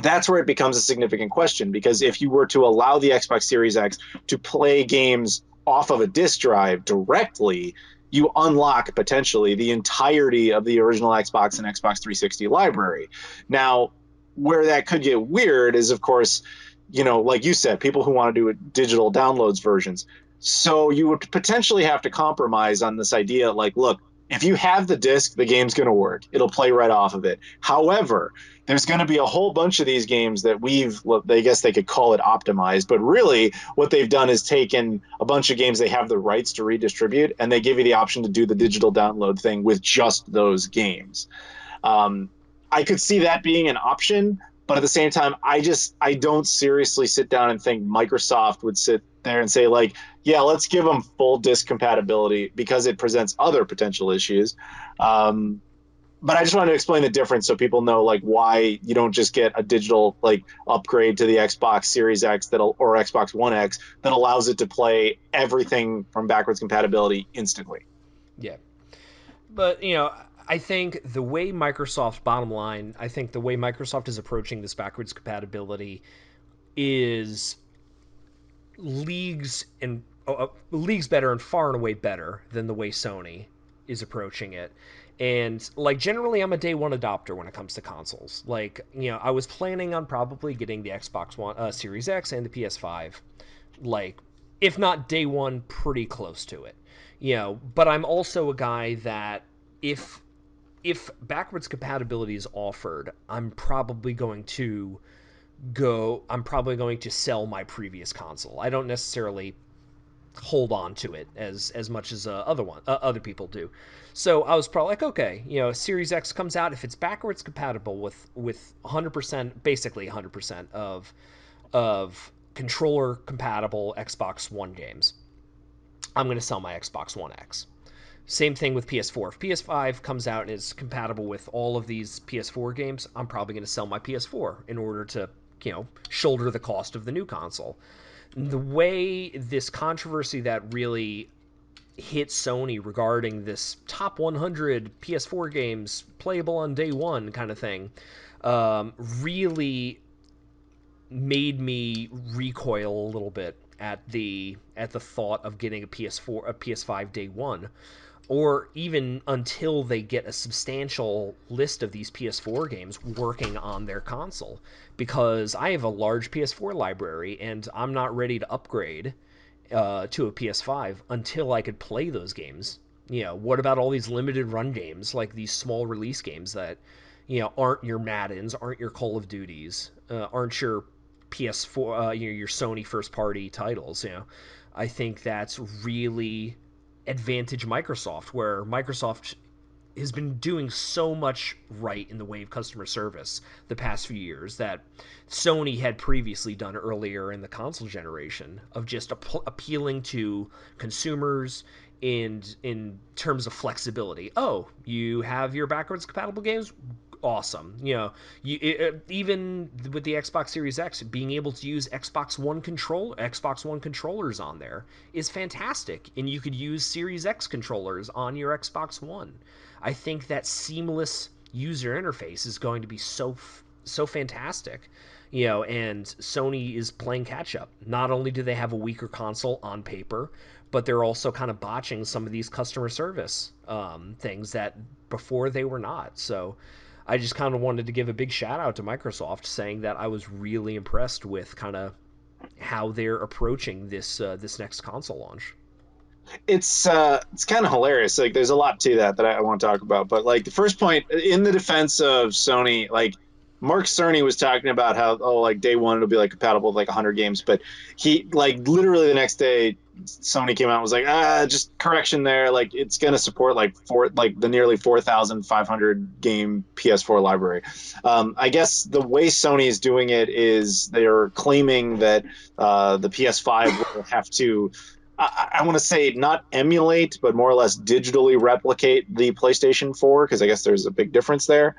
that's where it becomes a significant question because if you were to allow the Xbox Series X to play games off of a disk drive directly, you unlock potentially the entirety of the original Xbox and Xbox 360 library. Now, where that could get weird is, of course, like you said, people who want to do digital downloads versions. So you would potentially have to compromise on this idea like, look, if you have the disc, the game's going to work. It'll play right off of it. However, there's going to be a whole bunch of these games that I guess they could call it optimized, but really what they've done is taken a bunch of games they have the rights to redistribute, and they give you the option to do the digital download thing with just those games. Um, I could see that being an option, but at the same time, I don't seriously sit down and think Microsoft would sit there and say like, yeah, let's give them full disc compatibility because it presents other potential issues. Um, but I just wanted to explain the difference so people know like why you don't just get a digital like upgrade to the Xbox Series X or Xbox One X that allows it to play everything from backwards compatibility instantly. Yeah. But, I think the way Microsoft, bottom line, I think the way Microsoft is approaching this backwards compatibility is leagues better and far and away better than the way Sony is approaching it. And like generally I'm a day one adopter when it comes to consoles. Like, I was planning on probably getting the Xbox One Series X and the PS5 like if not day one pretty close to it. But I'm also a guy that if backwards compatibility is offered, I'm probably going to sell my previous console. I don't necessarily hold on to it as much as other people do. So I was probably like, okay, Series X comes out, if it's backwards compatible with 100%, basically 100% of controller compatible Xbox One games, I'm going to sell my Xbox One X. Same thing with PS4. If PS5 comes out and is compatible with all of these PS4 games, I'm probably going to sell my PS4 in order to, shoulder the cost of the new console. The way this controversy that really hit Sony regarding this top 100 PS4 games playable on day one kind of thing really made me recoil a little bit at the thought of getting a PS5 day one, or even until they get a substantial list of these PS4 games working on their console, because I have a large PS4 library and I'm not ready to upgrade to a PS5 until I could play those games. What about all these limited run games, like these small release games that, aren't your Maddens, aren't your Call of Duties, aren't your PS4, your Sony first party titles? I think that's really advantage Microsoft, where Microsoft has been doing so much right in the way of customer service the past few years that Sony had previously done earlier in the console generation, of just appealing to consumers in terms of flexibility. Oh, you have your backwards compatible games? Awesome. Even with the Xbox Series X, being able to use Xbox One controllers on there is fantastic, and you could use Series X controllers on your Xbox One. I think that seamless user interface is going to be so fantastic. And Sony is playing catch up. Not only do they have a weaker console on paper, but they're also kind of botching some of these customer service things that before they were not. So I just kind of wanted to give a big shout out to Microsoft, saying that I was really impressed with kind of how they're approaching this next console launch. It's kind of hilarious. Like, there's a lot to that I want to talk about, but like the first point in the defense of Sony, like Mark Cerny was talking about how, oh, like day one it'll be like compatible with like 100 games, but he, like, literally the next day Sony came out and was like, just correction there, like it's going to support like the nearly 4,500 game PS4 library. I guess the way Sony is doing it is they're claiming that the PS5 will have to, I want to say, not emulate, but more or less digitally replicate the PlayStation 4, because I guess there's a big difference there.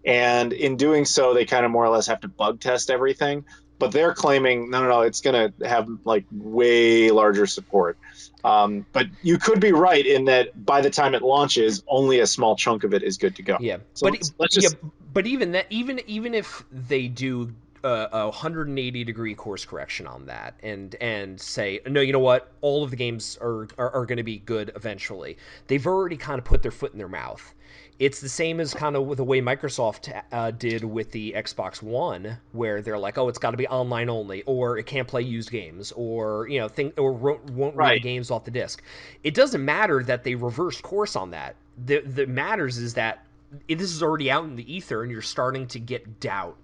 And in doing so, they kind of more or less have to bug test everything. But they're claiming, no, no, no, it's going to have like way larger support. But you could be right in that by the time it launches, only a small chunk of it is good to go. Yeah, So but let's yeah, just but even that, even if they do a 180-degree course correction on that, and say, no, you know what, all of the games are going to be good eventually. They've already kind of put their foot in their mouth. It's the same as kind of with the way Microsoft did with the Xbox One, where they're like, oh, it's got to be online only, or it can't play used games, or won't read the right. games off the disc. It doesn't matter that they reversed course on that. The matters is that this is already out in the ether, and you're starting to get doubt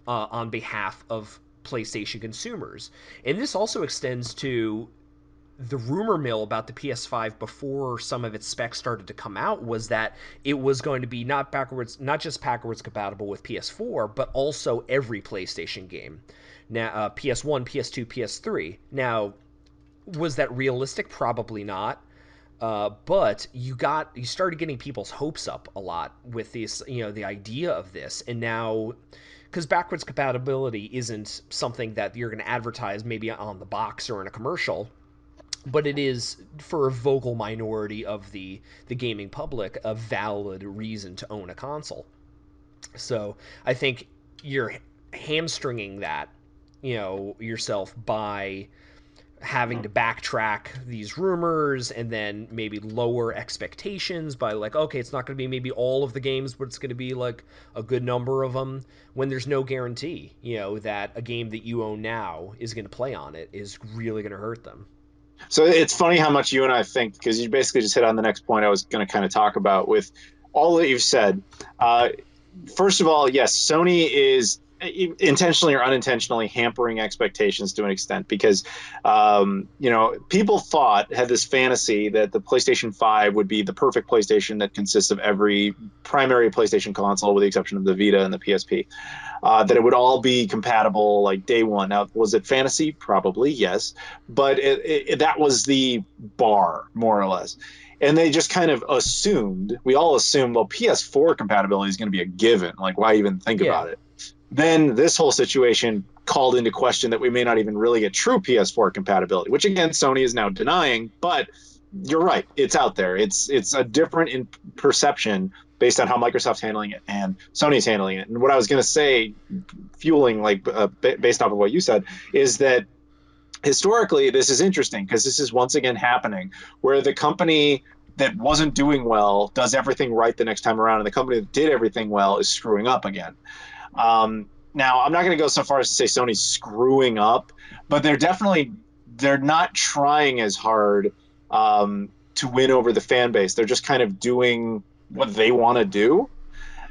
on behalf of PlayStation consumers. And this also extends to the rumor mill about the PS5 before some of its specs started to come out, was that it was going to be not just backwards compatible with PS4, but also every PlayStation game. Now, PS1, PS2, PS3. Now, was that realistic? Probably not. But you started getting people's hopes up a lot with this, the idea of this, and now, because backwards compatibility isn't something that you're going to advertise maybe on the box or in a commercial, but it is, for a vocal minority of the gaming public, a valid reason to own a console. So I think you're hamstringing that, yourself, by having to backtrack these rumors and then maybe lower expectations by, like, okay, it's not going to be maybe all of the games, but it's going to be like a good number of them, when there's no guarantee, that a game that you own now is going to play on it is really going to hurt them. So it's funny how much you and I think, because you basically just hit on the next point I was going to kind of talk about with all that you've said. Uh, First of all, yes, Sony is intentionally or unintentionally hampering expectations to an extent because people had this fantasy that the PlayStation 5 would be the perfect PlayStation that consists of every primary PlayStation console with the exception of the Vita and the PSP, that it would all be compatible like day one. Now, was it fantasy? Probably yes, but that was the bar more or less. And they just kind of we all assumed, well, PS4 compatibility is going to be a given. Like, why even think Yeah. about it? Then this whole situation called into question that we may not even really get true PS4 compatibility, which again Sony is now denying. But you're right, it's out there. It's a different in perception based on how Microsoft's handling it and Sony's handling it. And what I was going to say, fueling based off of what you said, is that historically this is interesting because this is once again happening where the company that wasn't doing well does everything right the next time around, and the company that did everything well is screwing up again. Now, I'm not going to go so far as to say Sony's screwing up, but they're not trying as hard to win over the fan base. They're just kind of doing what they want to do,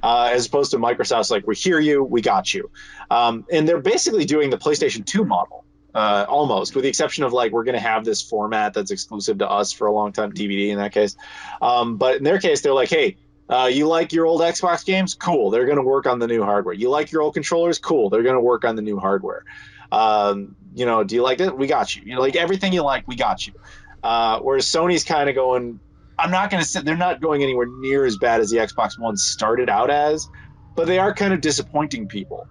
as opposed to Microsoft's like, we hear you, we got you. And they're basically doing the PlayStation 2 model. Almost, with the exception of like, we're going to have this format that's exclusive to us for a long time, DVD in that case. But in their case, they're like, hey, you like your old Xbox games? Cool. They're going to work on the new hardware. You like your old controllers? Cool. They're going to work on the new hardware. Do you like it? We got you. Like everything you like, we got you. Whereas Sony's kind of going, I'm not going to say they're not going anywhere near as bad as the Xbox One started out as, but they are kind of disappointing people.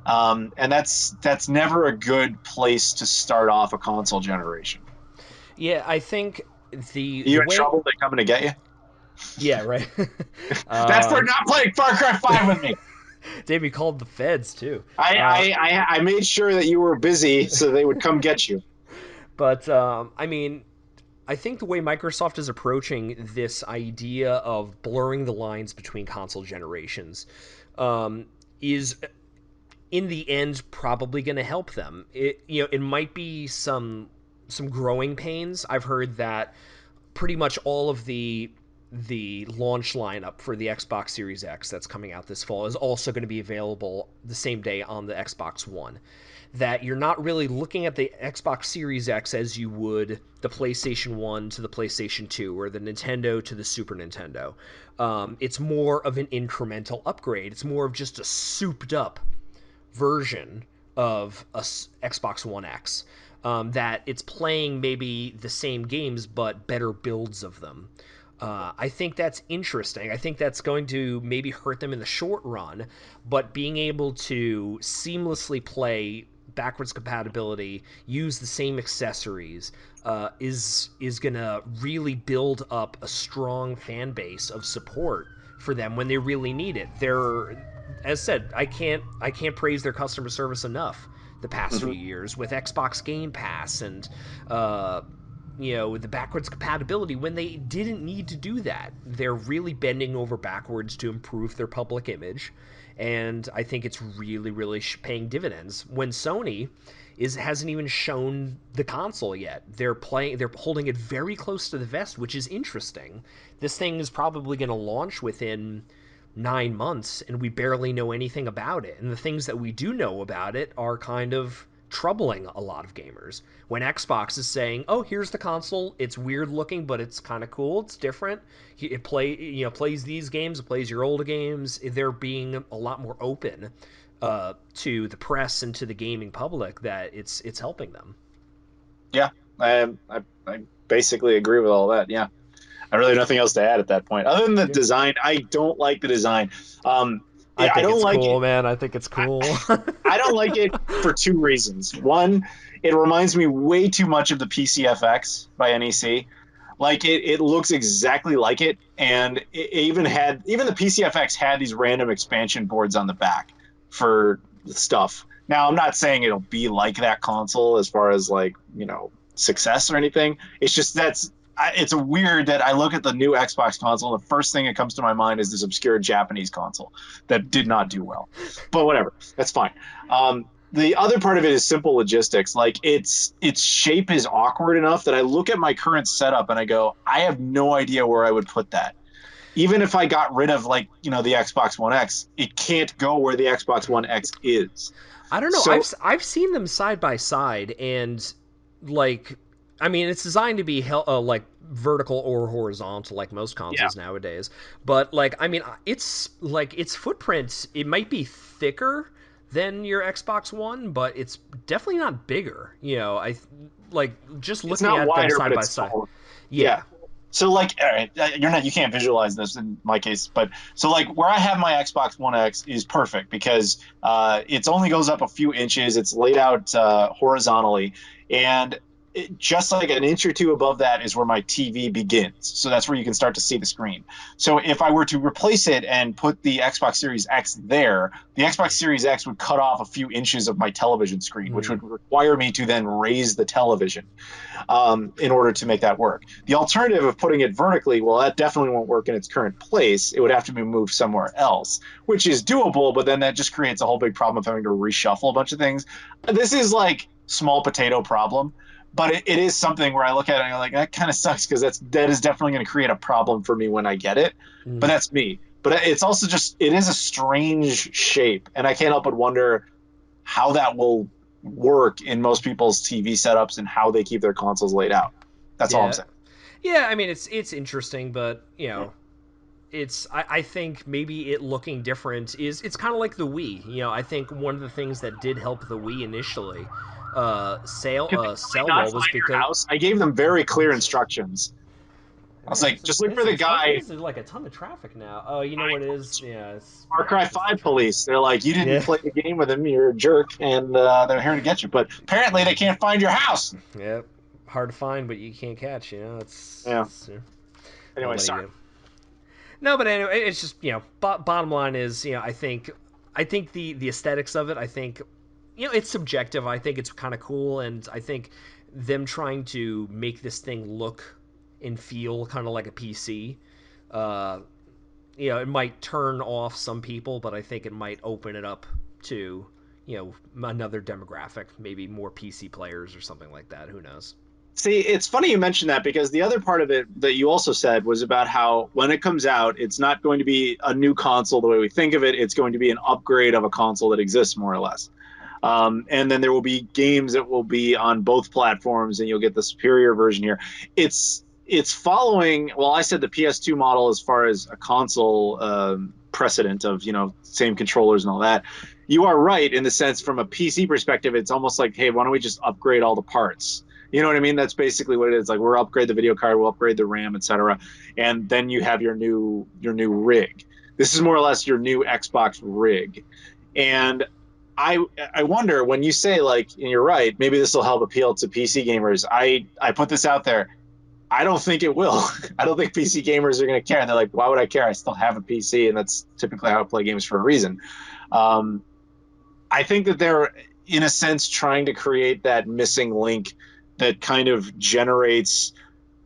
And that's never a good place to start off a console generation. Yeah, I think You the in way. trouble? They coming to get you? Yeah, right. That's for not playing Far Cry 5 with me. Davey called the feds too. I made sure that you were busy so they would come get you. But I mean, I think the way Microsoft is approaching this idea of blurring the lines between console generations is in the end probably going to help them. It might be some growing pains. I've heard that pretty much all of the launch lineup for the Xbox Series X that's coming out this fall is also going to be available the same day on the Xbox One. That you're not really looking at the Xbox Series X as you would the PlayStation 1 to the PlayStation 2 or the Nintendo to the Super Nintendo. It's more of an incremental upgrade. It's more of just a souped up version of a Xbox One X. That it's playing maybe the same games but better builds of them. I think that's interesting. I think that's going to maybe hurt them in the short run, but being able to seamlessly play backwards compatibility, use the same accessories, is gonna really build up a strong fan base of support for them when they really need it. As said, I can't praise their customer service enough the past few Mhm. years with Xbox Game Pass and with the backwards compatibility when they didn't need to do that. They're really bending over backwards to improve their public image, and I think it's really, really paying dividends. When Sony hasn't even shown the console yet, they're holding it very close to the vest, which is interesting. This thing is probably going to launch within 9 months, and we barely know anything about it. And the things that we do know about it are kind of troubling a lot of gamers. When Xbox is saying, "Oh, here's the console. It's weird looking, but it's kind of cool. It's different. It plays these games. It plays your older games." They're being a lot more open to the press and to the gaming public that it's helping them. Yeah, I basically agree with all that. Yeah, I really have nothing else to add at that point. Other than the Yeah. design, I don't like the design. I I think don't it's like it. cool, man. I think it's cool. I don't like it for two reasons. One, it reminds me way too much of the PCFX by NEC. Like it looks exactly like it, and it even the PCFX had these random expansion boards on the back for stuff. Now, I'm not saying it'll be like that console as far as like success or anything. It's just it's a weird that I look at the new Xbox console. The first thing that comes to my mind is this obscure Japanese console that did not do well. But whatever, that's fine. The other part of it is simple logistics. Like its shape is awkward enough that I look at my current setup and I go, I have no idea where I would put that. even if I got rid of like, you know, the Xbox One X, it can't go where the Xbox One X is. I don't know. So I've seen them side by side, and like, I mean, it's designed to be like vertical or horizontal, like most yeah, consoles nowadays. But like, I mean, it's like its footprint. It might be thicker than your Xbox One, but it's definitely not bigger. You know, I like just it's looking not at them wider, side but by it's side. taller. Yeah. Yeah. So like, all right, you can't visualize this in my case, but so like where I have my Xbox One X is perfect because it only goes up a few inches. It's laid out horizontally, and just like an inch or two above that is where my TV begins. So that's where you can start to see the screen. So if I were to replace it and put the Xbox Series X there, the Xbox Series X would cut off a few inches of my television screen, which Mm. would require me to then raise the television in order to make that work. The alternative of putting it vertically, well, that definitely won't work in its current place. It would have to be moved somewhere else, which is doable, but then that just creates a whole big problem of having to reshuffle a bunch of things. This is like small potato problem, but it is something where I look at it and I'm like, that kind of sucks because that is definitely going to create a problem for me when I get it. But Mm. that's me. But it's also just, it is a strange shape, and I can't help but wonder how that will work in most people's TV setups and how they keep their consoles laid out. That's all I'm Yeah. saying. Yeah, I mean it's interesting, but you know, I think maybe it looking different is it's kind of like the Wii. You know, I think one of the things that did help the Wii initially Can they really sell not well was find your because house? I gave them very clear instructions. I was man, like, just look for the why guy. is there like a ton of traffic now? Oh, you know what it is? Yeah, it's Far Cry just the 5 traffic. police. They're like, you didn't Yeah, play the game with him. You're a jerk, and they're here to get you. But apparently, they can't find your house. yeah, hard to find, but you can't catch. You know, Yeah. well, Anyway, what do you sorry. do? No, but anyway, it's just you know, bottom line is you know, I think the aesthetics of it, I think you know, it's subjective. I think it's kind of cool, and I think them trying to make this thing look and feel kind of like a PC. Uh, you know, it might turn off some people, but I think it might open it up to you know another demographic, maybe more PC players or something like that. Who knows? See, it's funny you mentioned that because the other part of it that you also said was about how when it comes out, it's not going to be a new console the way we think of it. It's going to be an upgrade of a console that exists more or less. And then there will be games that will be on both platforms, and you'll get the superior version here. It's following. Well, I said the PS2 model as far as a console precedent of same controllers and all that. You are right in the sense from a PC perspective, it's almost like, hey, why don't we just upgrade all the parts? You know what I mean? That's basically what it is. Like we'll upgrade the video card, we'll upgrade the RAM, etc., and then you have your new rig. This is more or less your new Xbox rig, and I wonder when you say like, and you're right, maybe this will help appeal to PC gamers. I put this out there. I don't think it will. I don't think PC gamers are going to care. And they're like, why would I care? I still have a PC, and that's typically how I play games for a reason. Um, I think that they're, in a sense, trying to create that missing link that kind of generates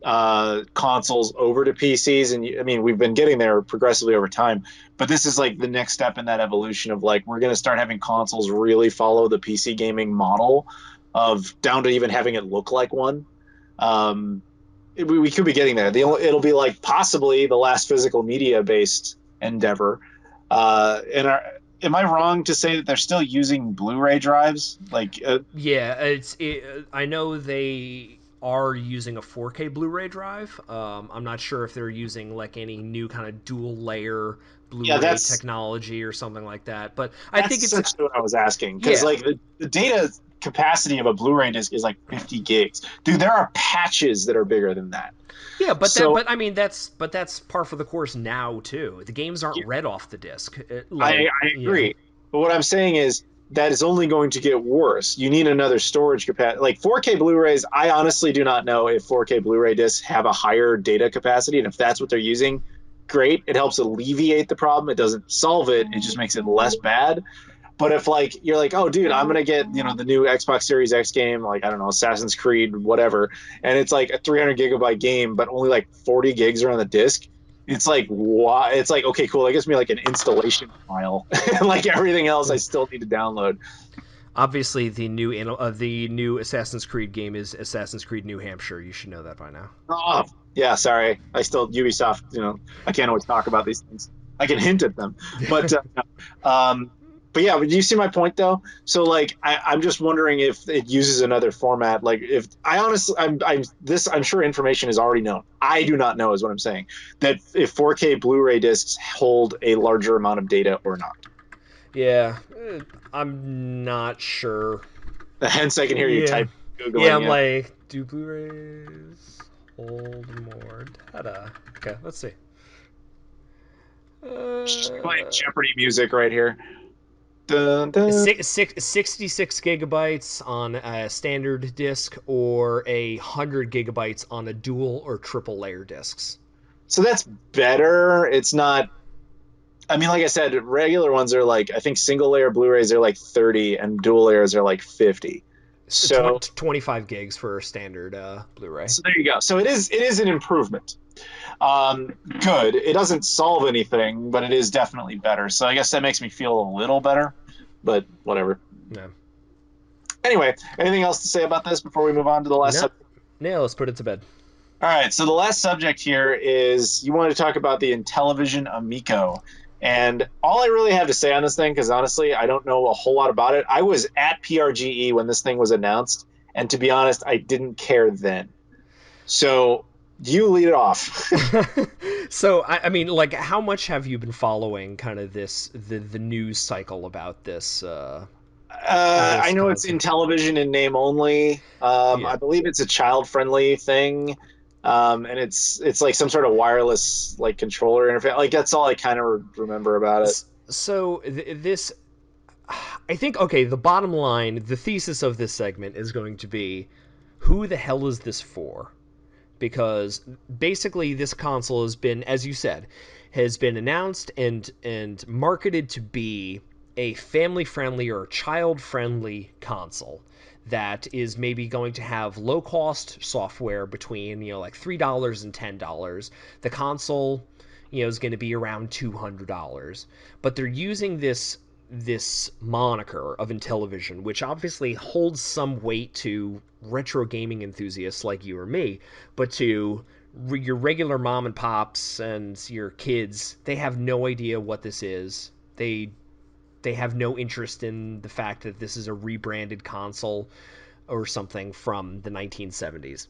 consoles over to PCs. And I mean, we've been getting there progressively over time, but this is like the next step in that evolution of like, we're going to start having consoles really follow the PC gaming model of down to even having it look like one. We could be getting there. It'll be like possibly the last physical media based endeavor. Am I wrong to say that they're still using Blu-ray drives? Yeah, I know they are using a 4K Blu-ray drive. I'm not sure if they're using like any new kind of dual layer Yeah, Blu-ray technology or something like that. But I that's think it's essentially what I was asking because yeah, like the data capacity of a Blu-ray disc is like 50 gigs. Dude, there are patches that are bigger than that. yeah. So I mean that's par for the course now too. The games aren't read off the disc. I You know, agree. But what I'm saying is that is only going to get worse. You need another storage capacity. Like 4K Blu-rays, I honestly do not know if 4K Blu-ray discs have a higher data capacity. And if that's what they're using, great. It helps alleviate the problem. It doesn't solve it. It just makes it less bad. But if like you're like, oh dude, I'm gonna get the new Xbox Series X game, like I don't know, Assassin's Creed, whatever, and it's like a 300 gigabyte game, but only like 40 gigs are on the disc. It's like why? It's like okay, cool. That gives me like an installation file, and like everything else, I still need to download. Obviously, the new Assassin's Creed game is Assassin's Creed New Hampshire. You should know that by now. Oh, yeah. Sorry, I still Ubisoft. I can't always talk about these things. I can hint at them, but um, but yeah. But do you see my point though? So like, I'm just wondering if it uses another format. Like, if I honestly, I'm sure information is already known. I do not know, is what I'm saying. That if 4K Blu-ray discs hold a larger amount of data or not. Yeah, I'm not sure. Hence, I can hear you Yeah, type yeah. googling. I'm Yeah. like, do Blu-rays hold more data? Okay, let's see. Just playing Uh, Jeopardy music right here. Dun, dun. 66 gigabytes on a standard disk or 100 gigabytes on a dual or triple layer discs. So that's better. It's not. I mean, like I said, regular ones are like, I think single layer Blu-rays are like 30 and dual layers are like 50. So So 25 gigs for a standard Blu-ray. so there you go. So it is an improvement. Good. It doesn't solve anything, but it is definitely better. So I guess that makes me feel a little better, but whatever. No, Anyway, anything else to say about this before we move on to the last no, subject? no. Let's put it to bed. All right, so the last subject here is you want to talk about the Intellivision Amico. And all I really have to say on this thing, because honestly, I don't know a whole lot about it. I was at PRGE when this thing was announced, and to be honest, I didn't care then. So you lead it off. So I mean, like, how much have you been following kind of the news cycle about I this know it's console? Intellivision in name only. Yeah. I believe it's a child-friendly thing, and it's like some sort of wireless like controller interface. Like that's all I kind of remember about it. So this, I think, okay, the bottom line, the thesis of this segment is going to be, who the hell is this for? Because basically this console has been, as you said, has been announced and marketed to be a family friendly or child friendly console that is maybe going to have low cost software between, like $3 and $10. The console, is going to be around $200. But they're using this moniker of Intellivision, which obviously holds some weight to retro gaming enthusiasts like you or me, but to your regular mom and pops and your kids, they have no idea what this is. They have no interest in the fact that this is a rebranded console or something from the 1970s.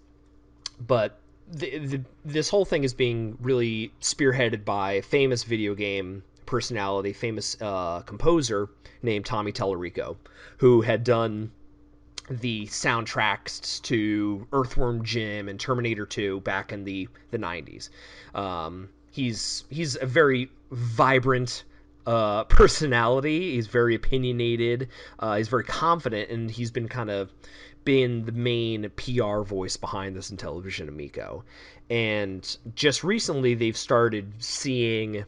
But this whole thing is being really spearheaded by a famous video game personality, famous composer named Tommy Tallarico, who had done the soundtracks to Earthworm Jim and Terminator 2 back in the 90s. He's a very vibrant personality. He's very opinionated. He's very confident, and he's been kind of been the main PR voice behind this Intellivision Amico. And just recently, they've started seeing,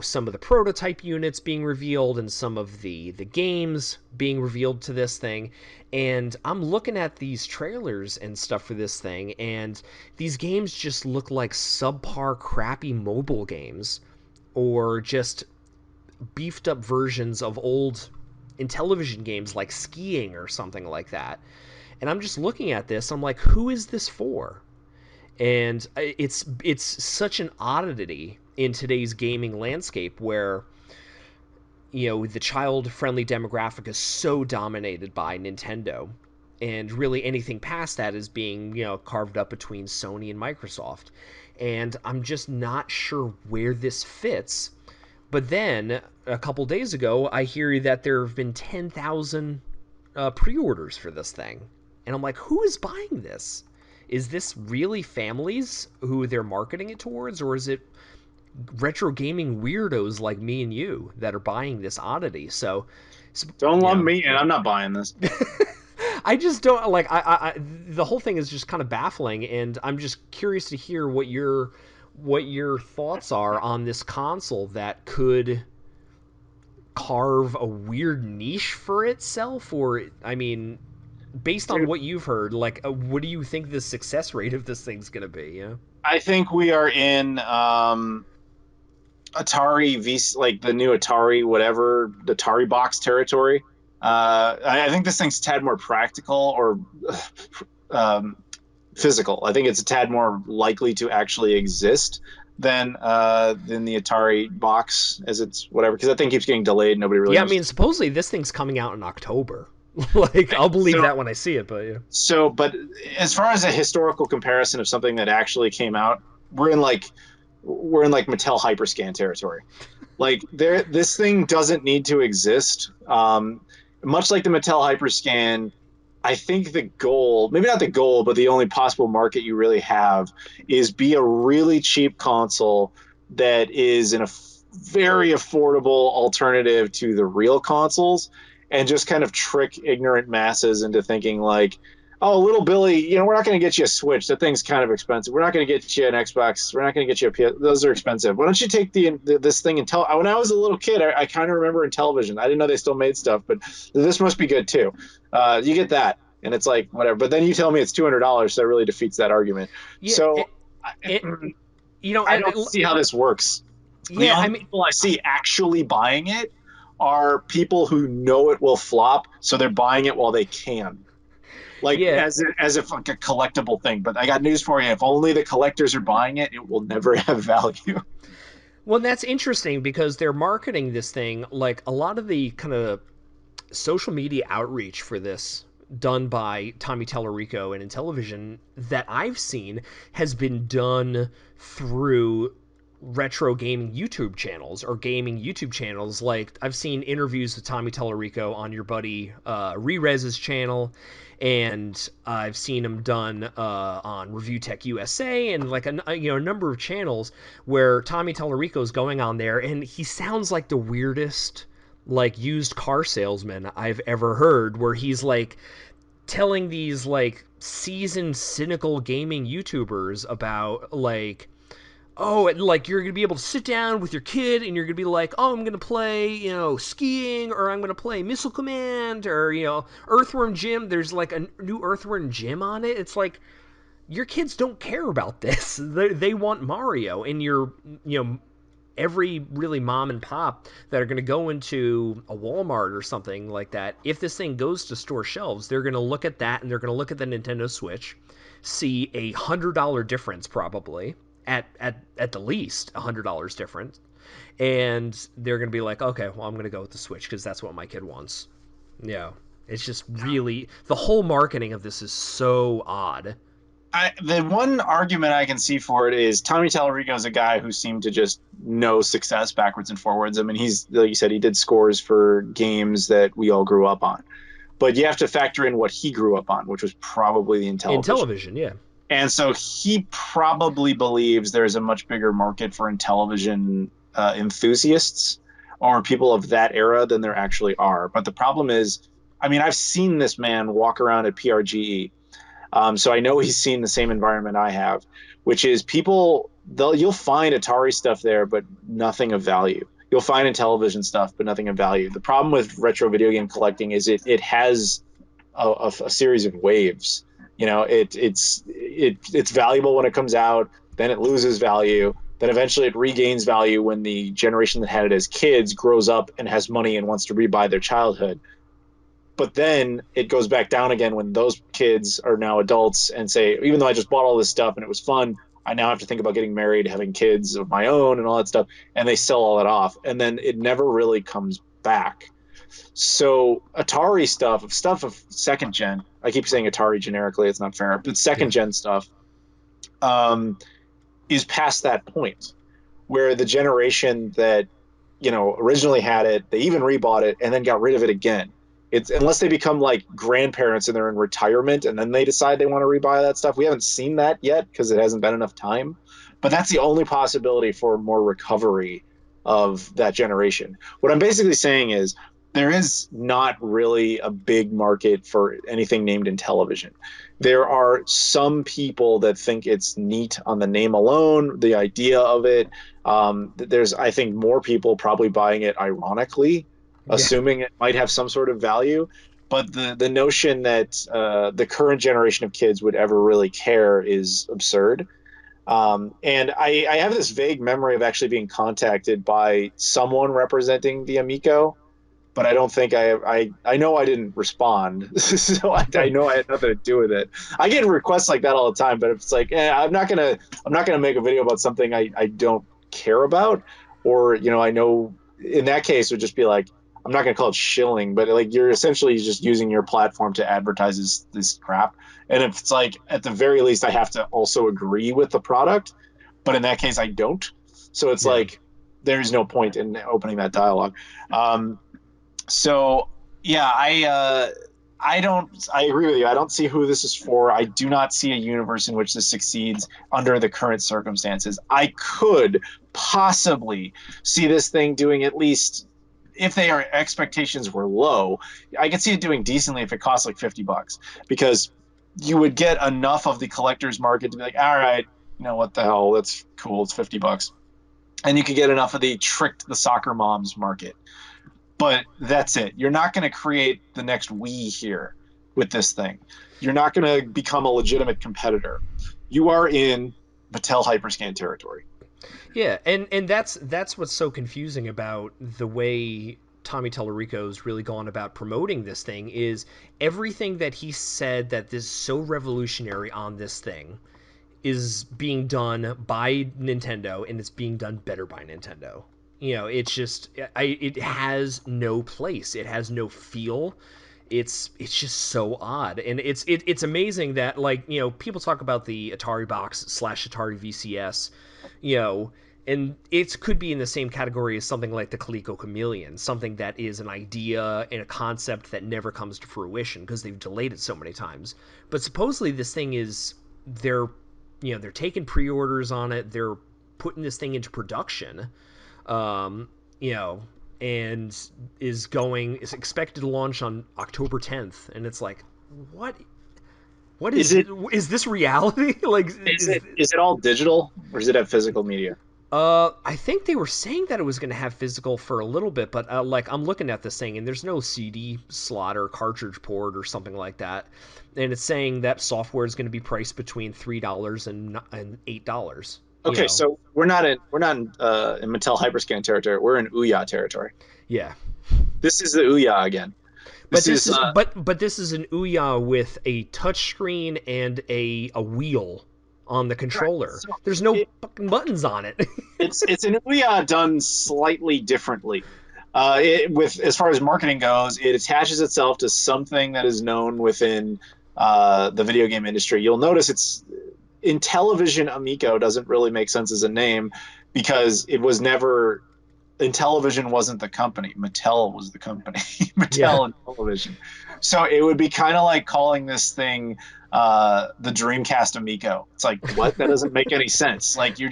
some of the prototype units being revealed and some of the games being revealed to this thing. And I'm looking at these trailers and stuff for this thing, and these games just look like subpar, crappy mobile games, or just beefed up versions of old Intellivision games like Skiing or something like that. And I'm just looking at this, I'm like, who is this for? And it's such an oddity in today's gaming landscape where, the child friendly demographic is so dominated by Nintendo, and really anything past that is being, carved up between Sony and Microsoft. And I'm just not sure where this fits. But then a couple days ago, I hear that there have been 10,000 pre-orders for this thing, and I'm like, who is buying this? Is this really families who they're marketing it towards, or is it retro gaming weirdos like me and you that are buying this oddity? So, Don't you lump know, me in. I'm not buying this. I just don't like. The whole thing is just kind of baffling, and I'm just curious to hear what your thoughts are on this console that could carve a weird niche for itself. Or, I mean, based on Dude, what you've heard, like, what do you think the success rate of this thing's gonna be? Yeah. I think we are in Atari V, like the new Atari, whatever, the Atari box territory. I think this thing's a tad more practical or um, physical. I think it's a tad more likely to actually exist than the Atari box, as it's whatever. Because that thing keeps getting delayed. Nobody really Yeah, I knows. mean, supposedly this thing's coming out in October. Like, I'll believe So that when I see it, but yeah. but as far as a historical comparison of something that actually came out, we're in like Mattel hyperscan territory. Like this thing doesn't need to exist. Much like the Mattel hyperscan, I think the goal, maybe not the goal, but the only possible market you really have is be a really cheap console that is very affordable alternative to the real consoles, and just kind of trick ignorant masses into thinking like, oh, little Billy, we're not going to get you a Switch. That thing's kind of expensive. We're not going to get you an Xbox. We're not going to get you a PS. Those are expensive. Why don't you take this thing and tell? When I was a little kid, I kind of remember Intellivision. I didn't know they still made stuff, but this must be good too. You get that, and it's like whatever. But then you tell me it's $200, so that really defeats that argument. Yeah, So it you know, I don't see how this works. The yeah, I only mean, people I see actually buying it are people who know it will flop, so they're buying it while they can, like yeah. as if like a collectible thing. But I got news for you: if only the collectors are buying it, it will never have value. Well, that's interesting because they're marketing this thing like a lot of the kind of social media outreach for this done by Tommy Tallarico and Intellivision that I've seen has been done through retro gaming YouTube channels or gaming YouTube channels. Like I've seen interviews with Tommy Tallarico on your buddy Rerez's channel, and I've seen him done on Review Tech USA and like a number of channels where Tommy Tallarico is going on there, and he sounds like the weirdest like used car salesman I've ever heard, where he's like telling these like seasoned cynical gaming YouTubers about like, oh, and like you're gonna be able to sit down with your kid and you're gonna be like, oh, I'm gonna play, skiing, or I'm gonna play Missile Command, or Earthworm Jim. There's like a new Earthworm Jim on it. It's like your kids don't care about this. They want Mario, and every really mom and pop that are going to go into a Walmart or something like that, if this thing goes to store shelves, they're going to look at that and they're going to look at the Nintendo Switch, see $100 difference probably at the least $100 difference, and they're going to be like, okay, well I'm going to go with the Switch because that's what my kid wants. Yeah, it's just really the whole marketing of this is so odd. The one argument I can see for it is Tommy Tallarico is a guy who seemed to just know success backwards and forwards. I mean, he's like you said, he did scores for games that we all grew up on, but you have to factor in what he grew up on, which was probably the Intellivision. Intellivision, yeah. And so he probably believes there's a much bigger market for Intellivision enthusiasts or people of that era than there actually are. But the problem is, I mean, I've seen this man walk around at PRGE. So I know he's seen the same environment I have, which is you'll find Atari stuff there, but nothing of value. You'll find Intellivision stuff, but nothing of value. The problem with retro video game collecting is it has a series of waves. It's valuable when it comes out, then it loses value, then eventually it regains value when the generation that had it as kids grows up and has money and wants to rebuy their childhood. But then it goes back down again when those kids are now adults and say, even though I just bought all this stuff and it was fun, I now have to think about getting married, having kids of my own, and all that stuff. And they sell all that off. And then it never really comes back. So Atari stuff of second gen, I keep saying Atari generically, it's not fair, but second Yeah. gen stuff um, is past that point where the generation that originally had it, they even rebought it and then got rid of it again. It's unless they become like grandparents and they're in retirement and then they decide they want to rebuy that stuff. We haven't seen that yet because it hasn't been enough time. But that's the only possibility for more recovery of that generation. What I'm basically saying is there is not really a big market for anything named Intellivision. There are some people that think it's neat on the name alone, the idea of it. There's, I think, more people probably buying it ironically, Yeah. assuming it might have some sort of value. But the notion that the current generation of kids would ever really care is absurd. And I have this vague memory of actually being contacted by someone representing the Amico, but I don't think I know I didn't respond, so I know I had nothing to do with it. I get requests like that all the time, but it's like, I'm not gonna make a video about something I don't care about, or I know in that case it would just be like, I'm not gonna call it shilling, but like you're essentially just using your platform to advertise this crap. And if it's like at the very least I have to also agree with the product, but in that case I don't. So it's Yeah. like there's no point in opening that dialogue. Um, so yeah, I agree with you. I don't see who this is for. I do not see a universe in which this succeeds under the current circumstances. I could possibly see this thing doing at least, if their expectations were low, I could see it doing decently if it costs like $50, because you would get enough of the collector's market to be like, all right, what the hell, that's cool, it's $50. And you could get enough of the tricked the soccer moms market, but that's it. You're not going to create the next Wii here with this thing. You're not going to become a legitimate competitor. You are in Mattel Hyperscan territory. Yeah, and that's what's so confusing about the way Tommy Tallarico's really gone about promoting this thing is everything that he said that is so revolutionary on this thing is being done by Nintendo, and it's being done better by Nintendo. It's just it has no place. It has no feel. It's just so odd, and it's amazing that, like, people talk about the Atari box / Atari VCS, you know and it could be in the same category as something like the Coleco Chameleon, something that is an idea and a concept that never comes to fruition because they've delayed it so many times. But supposedly this thing is they're taking pre-orders on it. They're putting this thing into production. Um, you know, and is expected to launch on October 10th, and it's like, what Is it is this reality? Like, is it all digital, or does it have physical media? I think they were saying that it was going to have physical for a little bit, but like, I'm looking at this thing and there's no CD slot or cartridge port or something like that, and it's saying that software is going to be priced between $3 and $8. Okay, so we're not in Mattel Hyperscan territory. We're in Ouya territory. Yeah, This is the Ouya again. but This this is is but this is an Ouya with a touchscreen and a wheel on the right. controller. So There's no it, fucking buttons on it. it's an Ouya done slightly differently. With as far as marketing goes, it attaches itself to something that is known within the video game industry. You'll notice it's Intellivision Amico doesn't really make sense as a name because it was never Intellivision wasn't the company. Mattel was the company. Yeah, Mattel and Television. So it would be kind of like calling this thing the Dreamcast Amico. It's like, what? That doesn't make any sense. Like, yeah.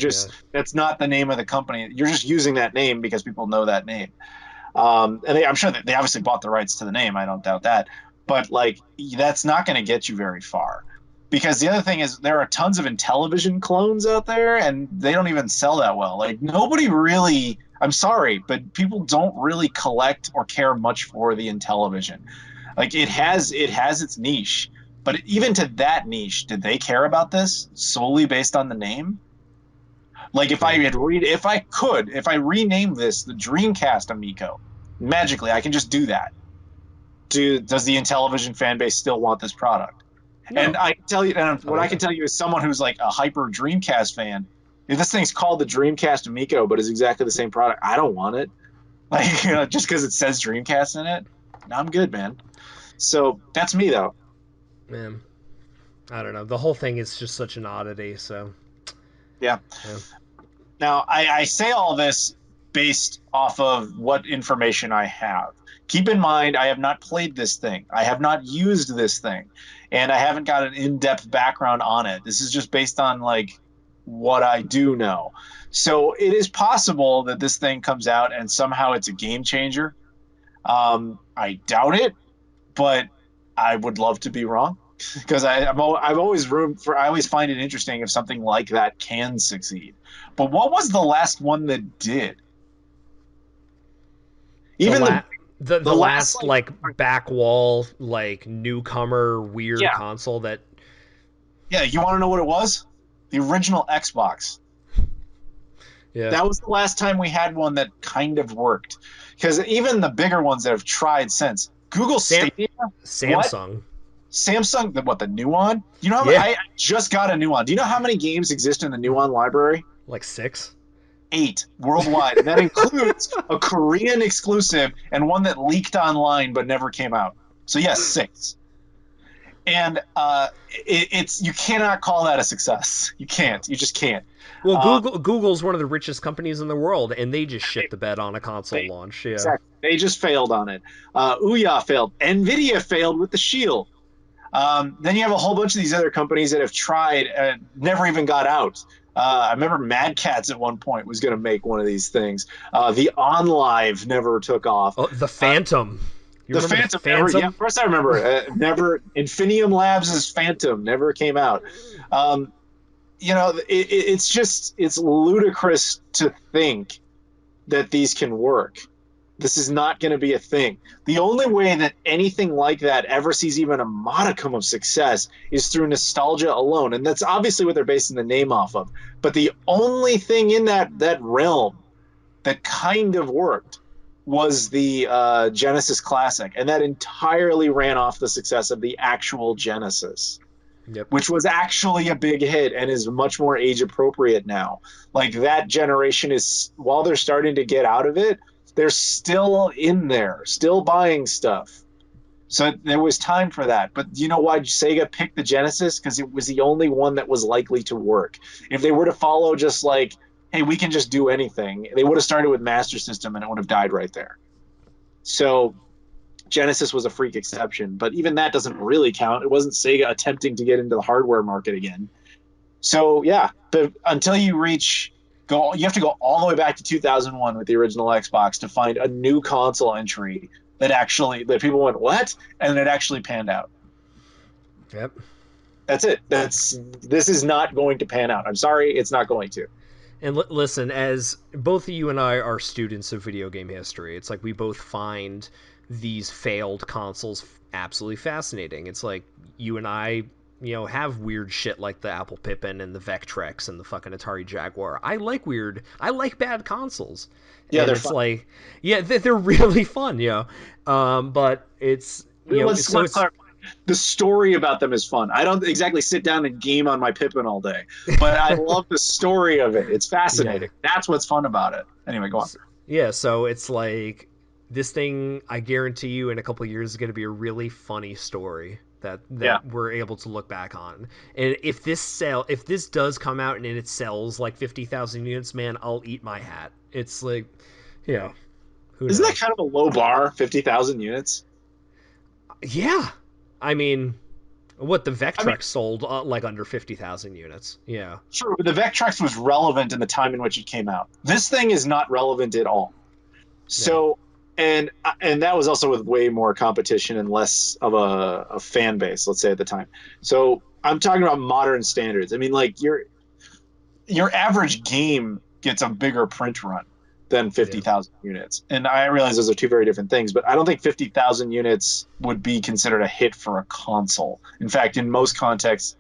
that's not the name of the company. You're just using that name because people know that name. I'm sure that they obviously bought the rights to the name. I don't doubt that. But like, that's not going to get you very far. Because the other thing is, there are tons of Intellivision clones out there, and they don't even sell that well. Like, nobody really. I'm sorry, but people don't really collect or care much for the Intellivision. Like, it has its niche, but even to that niche, did they care about this solely based on the name? Like, Yeah. if I rename this the Dreamcast Amico, magically I can just do that. Does the Intellivision fan base still want this product? And No. I can tell you, and Oh what I yeah. can tell you is someone who's like a hyper Dreamcast fan. If this thing's called the Dreamcast Amico, but is exactly the same product, I don't want it. Like, just because it says Dreamcast in it, I'm good, man. So that's me, though. Man, I don't know. The whole thing is just such an oddity. So Yeah. yeah. Now, I say all this based off of what information I have. Keep in mind, I have not played this thing. I have not used this thing, and I haven't got an in-depth background on it. This is just based on like what I do know. So it is possible that this thing comes out and somehow it's a game changer. I doubt it, but I would love to be wrong because I've always room for I always find it interesting if something like that can succeed. But what was the last one that did? The Even la the the last last like like back wall like newcomer weird yeah, console that yeah, you want to know what it was? The original Xbox. yeah. That was the last time we had one that kind of worked. because even the bigger ones that have tried since Google Stadia, what Samsung. Samsung, the new one? You know, Yeah. I just got a new one. Do you know how many games exist in the new one library? Like 6? 8 worldwide, and that includes a Korean exclusive and one that leaked online but never came out. So yes, 6. And it's you cannot call that a success. You can't. You just can't. Well, Uh, Google's one of the richest companies in the world, and they just shit the bed on a console they launch. Yeah. exactly they just failed on it. Ouya failed. Nvidia failed with the Shield. Then you have a whole bunch of these other companies that have tried and never even got out. I remember Mad Cats at one point was going to make one of these things. The OnLive never took off. Oh, the Phantom. You The remember the Phantom never. Yeah, Phantom? of course I remember. Never. Infinium Labs' Phantom never came out. Um, it's ludicrous to think that these can work. This is not going to be a thing. The only way that anything like that ever sees even a modicum of success is through nostalgia alone, and that's obviously what they're basing the name off of. But the only thing in that realm that kind of worked was the Genesis Classic, and that entirely ran off the success of the actual Genesis, Yep. which was actually a big hit and is much more age appropriate now. Like that generation is, while they're starting to get out of it, they're still in there, still buying stuff. So there was time for that. But you know why Sega picked the Genesis? Because it was the only one that was likely to work. If they were to follow just like, hey, we can just do anything, they would have started with Master System and it would have died right there. So Genesis was a freak exception, but even that doesn't really count. It wasn't Sega attempting to get into the hardware market again. So yeah, but until you you have to go all the way back to 2001 with the original Xbox to find a new console entry that people went what, and it actually panned out. Yep. That's it. This is not going to pan out. I'm sorry, it's not going to. And listen, as both of you and I are students of video game history, it's like we both find these failed consoles absolutely fascinating. It's like you and I, have weird shit like the Apple Pippin and the Vectrex and the fucking Atari Jaguar. I like bad consoles. Yeah, And they're it's fun. like, yeah, they're really fun, but it's, Let's so it's, clarify. The story about them is fun. I don't exactly sit down and game on my Pippin all day, but I love the story of it. It's yeah. fascinating. That's what's fun about it. Anyway, go on. Yeah, so it's like this thing. I guarantee you, in a couple of years, is going to be a really funny story that Yeah. we're able to look back on. And if this does come out and it sells like 50,000 units, man, I'll eat my hat. It's like, yeah, who Isn't that knows? kind of a low bar? 50,000 units. Yeah, I mean, what the I mean, Vectrex sold like under 50,000 units. Yeah, sure, but the Vectrex was relevant in the time in which it came out. This thing is not relevant at all. yeah, So, and that was also with way more competition and less of a fan base, let's say at the time. So I'm talking about modern standards. I mean, like your average game gets a bigger print run than yeah. 50,000 units. And I realize those are two very different things, but I don't think 50,000 units would be considered a hit for a console. In fact, in most contexts,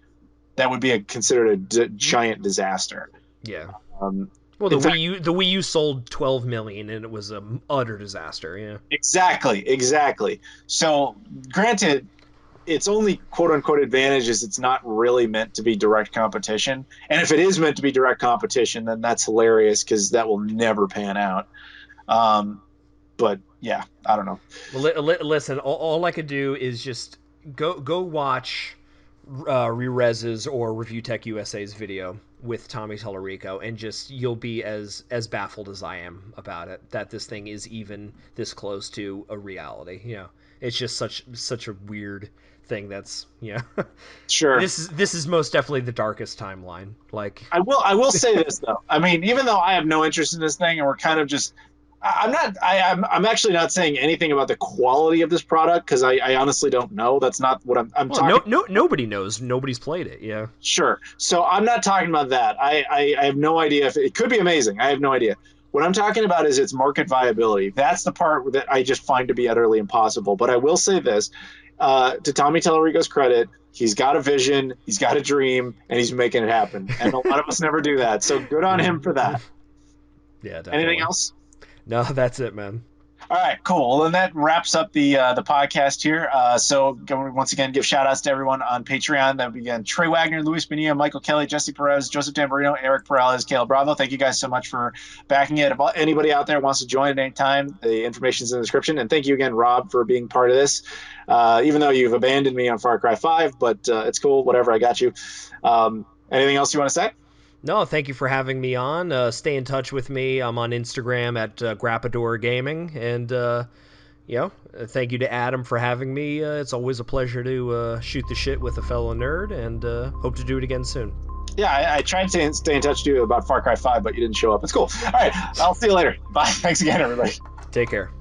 that would be considered a giant disaster. Yeah. Um, Well, in fact, The Wii U sold 12 million, and it was an utter disaster. Yeah. exactly. So, granted, its only quote unquote advantage is it's not really meant to be direct competition. And if it is meant to be direct competition, then that's hilarious because that will never pan out. Um, but yeah, I don't know. Well, listen. All I could do is just go watch Rerez's or Review Tech USA's video with Tommy Tallarico, and just you'll be as baffled as I am about it that this thing is even this close to a reality. It's just such a weird thing. That's Sure. this is most definitely the darkest timeline. Like, I will say this though. I mean, even though I have no interest in this thing, and we're kind of just, I'm not. I'm actually not saying anything about the quality of this product because I honestly don't know. That's not what I'm well, talking. nobody knows. Nobody's played it. Yeah. Sure. So I'm not talking about that. I have no idea if it could be amazing. I have no idea. What I'm talking about is its market viability. That's the part that I just find to be utterly impossible. But I will say this to Tommy Tellerico's credit, he's got a vision, he's got a dream, and he's making it happen. And a lot of us never do that. So good on him for that. Yeah, Anything definitely. else? No, that's it, man. All right, cool. Well, then that wraps up the podcast here. So once again, give shout outs to everyone on Patreon. That would be again Trey Wagner, Luis Bonilla, Michael Kelly, Jesse Perez, Joseph Tamburino, Eric Perales, Caleb Bravo. Thank you guys so much for backing it. If anybody out there wants to join at any time, the information is in the description. And thank you again, Rob, for being part of this. Even though you've abandoned me on Far Cry 5, but it's cool. Whatever, I got you. Anything else you want to say? No, thank you for having me on. Stay in touch with me. I'm on Instagram at Grappador Gaming, and thank you to Adam for having me. It's always a pleasure to shoot the shit with a fellow nerd, and hope to do it again soon. Yeah, I tried to stay in touch with you about Far Cry 5, but you didn't show up. It's cool. All right, I'll see you later. Bye. Thanks again, everybody. Take care.